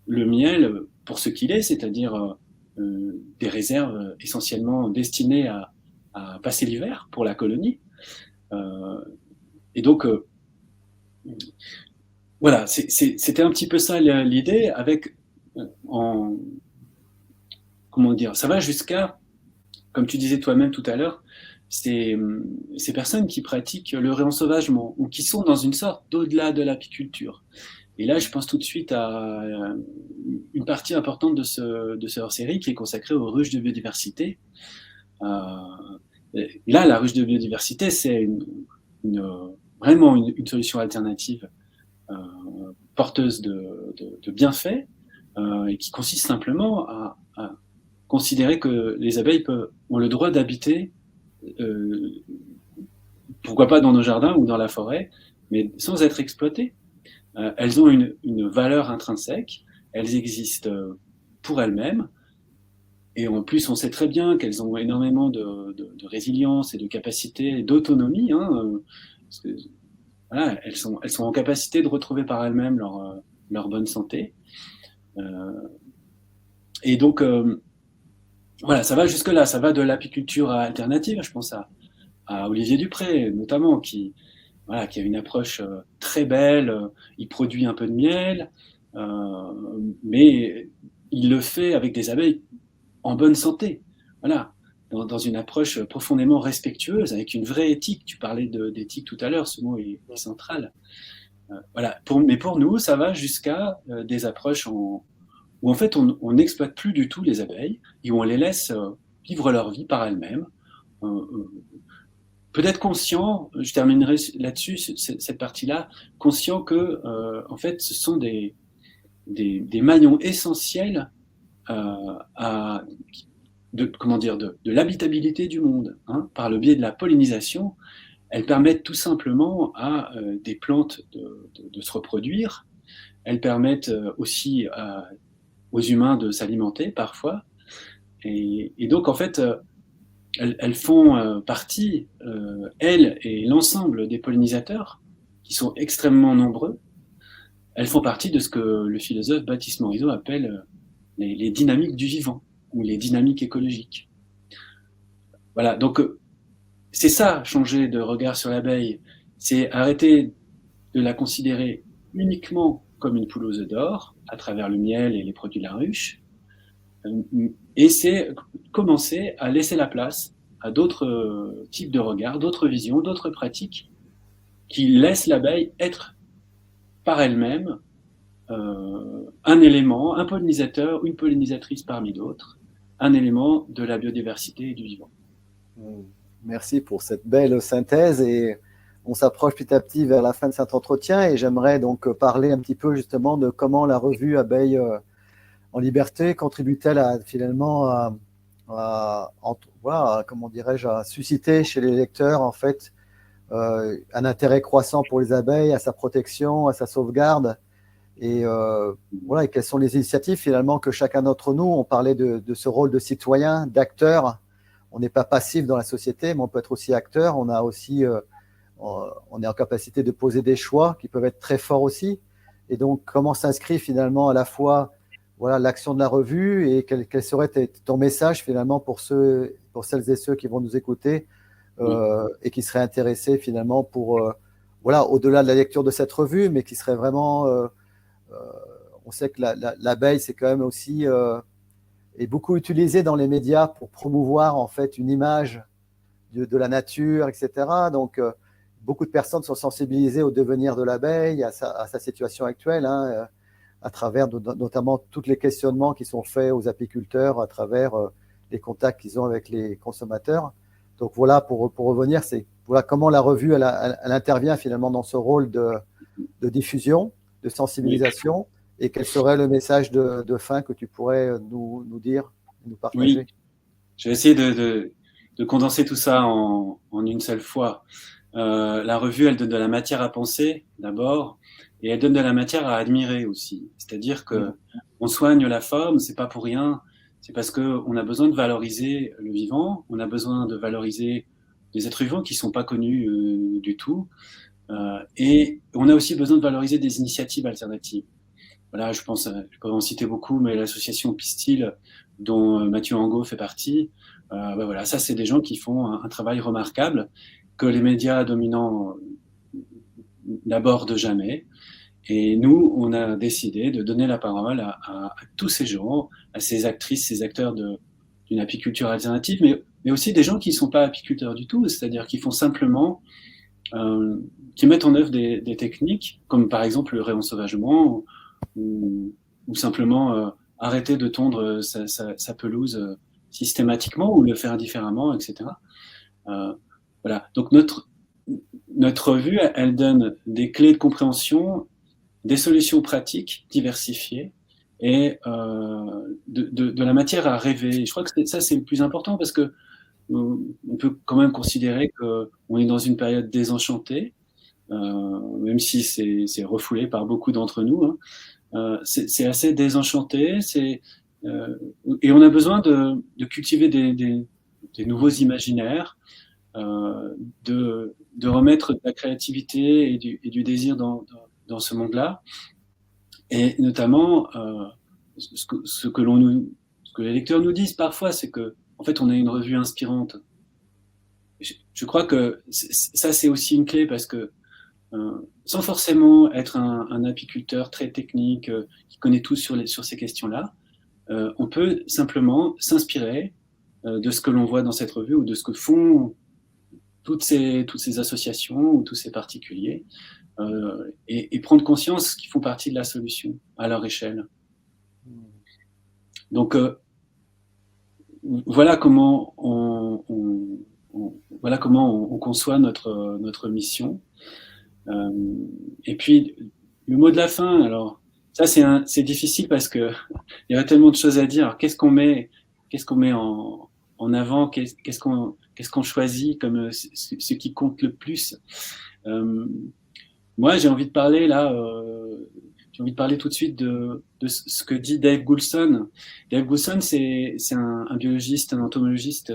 le miel pour ce qu'il est, c'est-à-dire des réserves essentiellement destinées à passer l'hiver pour la colonie. Et donc, voilà, c'était un petit peu ça l'idée, avec comment dire, ça va jusqu'à, comme tu disais toi-même tout à l'heure, ces personnes qui pratiquent le réensauvagement ou qui sont dans une sorte d'au-delà de l'apiculture. Et là, je pense tout de suite à une partie importante de ce hors-série qui est consacrée aux ruches de biodiversité. Là, la ruche de biodiversité, c'est vraiment une solution alternative porteuse de bienfaits et qui consiste simplement à considérer que les abeilles ont le droit d'habiter, pourquoi pas dans nos jardins ou dans la forêt, mais sans être exploitées. Elles ont une valeur intrinsèque, elles existent pour elles-mêmes, et en plus on sait très bien qu'elles ont énormément de résilience et de capacité d'autonomie, parce que, voilà, elles sont en capacité de retrouver par elles-mêmes leur bonne santé. Et donc, voilà, ça va jusque-là, ça va de l'apiculture alternative, je pense à Olivier Dupré, notamment, qui a une approche très belle, il produit un peu de miel, mais il le fait avec des abeilles en bonne santé, voilà, dans une approche profondément respectueuse, avec une vraie éthique. Tu parlais d'éthique tout à l'heure, ce mot est central. Voilà. Mais pour nous, ça va jusqu'à des approches où en fait on n'exploite plus du tout les abeilles et où on les laisse vivre leur vie par elles-mêmes. Peut-être conscient, je terminerai là-dessus, cette partie-là, conscient que en fait ce sont des maillons essentiels de l'habitabilité du monde, par le biais de la pollinisation. Elles permettent tout simplement à des plantes de se reproduire. Elles permettent aussi aux humains de s'alimenter parfois. Et donc, en fait, elles font partie, elles et l'ensemble des pollinisateurs, qui sont extrêmement nombreux, elles font partie de ce que le philosophe Baptiste Morisot appelle les dynamiques du vivant, ou les dynamiques écologiques. Voilà, donc c'est ça, changer de regard sur l'abeille, c'est arrêter de la considérer uniquement comme une poule aux œufs d'or, à travers le miel et les produits de la ruche, et c'est commencer à laisser la place à d'autres types de regards, d'autres visions, d'autres pratiques, qui laissent l'abeille être par elle-même un élément, un pollinisateur, une pollinisatrice parmi d'autres, un élément de la biodiversité et du vivant. Merci pour cette belle synthèse, et on s'approche petit à petit vers la fin de cet entretien, et j'aimerais donc parler un petit peu justement de comment la revue Abeilles en liberté contribue-t-elle finalement comment dirais-je, à susciter chez les lecteurs en fait un intérêt croissant pour les abeilles, à sa protection, à sa sauvegarde. Et voilà, et quelles sont les initiatives finalement que chacun d'entre nous, on parlait de ce rôle de citoyen, d'acteur. On n'est pas passif dans la société, mais on peut être aussi acteur. On a aussi, on est en capacité de poser des choix qui peuvent être très forts aussi. Et donc, comment s'inscrit finalement à la fois l'action de la revue, et quel serait ton message finalement pour celles et ceux qui vont nous écouter et qui seraient intéressés finalement pour, au-delà de la lecture de cette revue, mais qui seraient vraiment... on sait que l'abeille, c'est quand même aussi est beaucoup utilisée dans les médias pour promouvoir en fait une image de la nature, etc. Donc, beaucoup de personnes sont sensibilisées au devenir de l'abeille, à sa situation actuelle, à travers notamment tous les questionnements qui sont faits aux apiculteurs à travers les contacts qu'ils ont avec les consommateurs. Donc voilà, pour revenir, c'est comment la revue elle intervient finalement dans ce rôle de diffusion, de sensibilisation, et quel serait le message de fin que tu pourrais nous dire, nous partager? Oui, je vais essayer de condenser tout ça en une seule fois. La revue, elle donne de la matière à penser d'abord, et elle donne de la matière à admirer aussi. C'est-à-dire que on soigne la forme, c'est pas pour rien. C'est parce que on a besoin de valoriser le vivant, on a besoin de valoriser des êtres vivants qui sont pas connus du tout, et on a aussi besoin de valoriser des initiatives alternatives. Voilà, je peux en citer beaucoup, mais l'association Pistil, dont Mathieu Angot fait partie, voilà, ça c'est des gens qui font un travail remarquable que les médias dominants n'abordent jamais. Et nous, on a décidé de donner la parole à tous ces gens, à ces actrices, ces acteurs d'une apiculture alternative, mais mais aussi des gens qui ne sont pas apiculteurs du tout, c'est-à-dire qui font simplement, qui mettent en œuvre des techniques, comme par exemple le réensauvagement, ou simplement arrêter de tondre sa pelouse systématiquement, ou le faire différemment, etc. Voilà. Donc notre revue, elle donne des clés de compréhension, des solutions pratiques diversifiées, et de la matière à rêver. Et je crois que ça, c'est le plus important, parce que on peut quand même considérer qu'on est dans une période désenchantée, même si c'est refoulé par beaucoup d'entre nous. Hein. C'est assez désenchanté, et on a besoin de cultiver des nouveaux imaginaires, de remettre de la créativité et du désir dans ce monde-là. Et notamment, ce que les lecteurs nous disent parfois, c'est que, en fait, on a une revue inspirante. Je crois que ça, c'est aussi une clé, parce que sans forcément être un apiculteur très technique qui connaît tout sur ces questions-là, on peut simplement s'inspirer de ce que l'on voit dans cette revue, ou de ce que font toutes ces associations ou tous ces particuliers, et prendre conscience qu'ils font partie de la solution à leur échelle. Donc, voilà comment on conçoit notre mission. Et puis, le mot de la fin, alors, ça c'est difficile, parce que il y a tellement de choses à dire. Alors, qu'est-ce qu'on met en avant, qu'est-ce qu'on choisit comme ce qui compte le plus. Moi, j'ai envie de parler là, j'ai envie de parler tout de suite de ce que dit Dave Goulson. Dave Goulson, c'est un biologiste, un entomologiste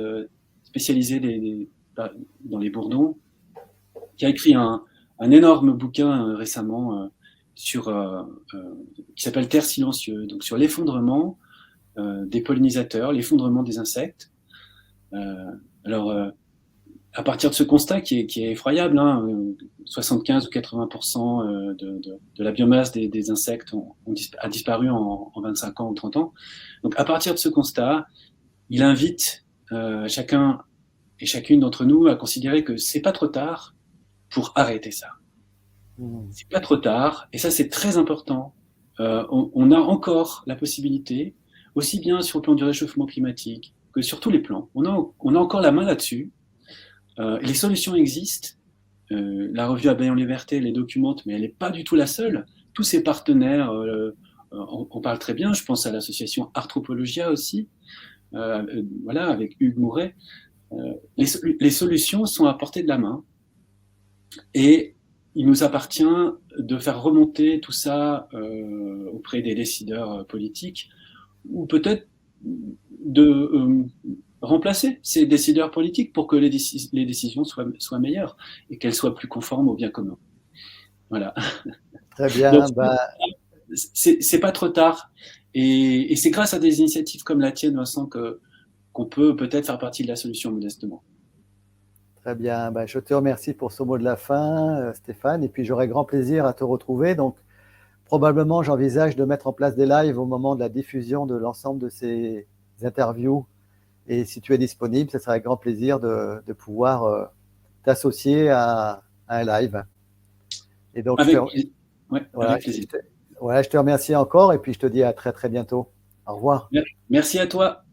spécialisé dans les bourdons, qui a écrit un énorme bouquin récemment qui s'appelle Terre silencieuse, donc sur l'effondrement des pollinisateurs, l'effondrement des insectes. Alors, à partir de ce constat qui est effroyable, hein, 75 ou 80% de la biomasse des insectes a disparu en 25 ans ou 30 ans. Donc, à partir de ce constat, il invite chacun et chacune d'entre nous à considérer que c'est pas trop tard pour arrêter ça. C'est pas trop tard, et ça, c'est très important. On a encore la possibilité, aussi bien sur le plan du réchauffement climatique que sur tous les plans. On a encore la main là-dessus. Les solutions existent. La revue Abeilles en Liberté les documente, mais elle n'est pas du tout la seule. Tous ses partenaires en parlent très bien. Je pense à l'association Arthropologia aussi, voilà, avec Hugues Mouret. Les solutions sont à portée de la main, et il nous appartient de faire remonter tout ça auprès des décideurs politiques, ou peut-être de remplacer ces décideurs politiques pour que les décisions soient meilleures et qu'elles soient plus conformes au bien commun. Voilà. Très bien. Donc, c'est pas trop tard. Et c'est grâce à des initiatives comme la tienne, Vincent, qu'on peut peut-être faire partie de la solution, modestement. Très bien. Je te remercie pour ce mot de la fin, Stéphane. Et puis, j'aurai grand plaisir à te retrouver. Donc, probablement, j'envisage de mettre en place des lives au moment de la diffusion de l'ensemble de ces interviews. Et si tu es disponible, ce sera avec grand plaisir de pouvoir t'associer à un live. Et donc, avec plaisir. Je te remercie encore, et puis je te dis à très très bientôt. Au revoir. Merci à toi.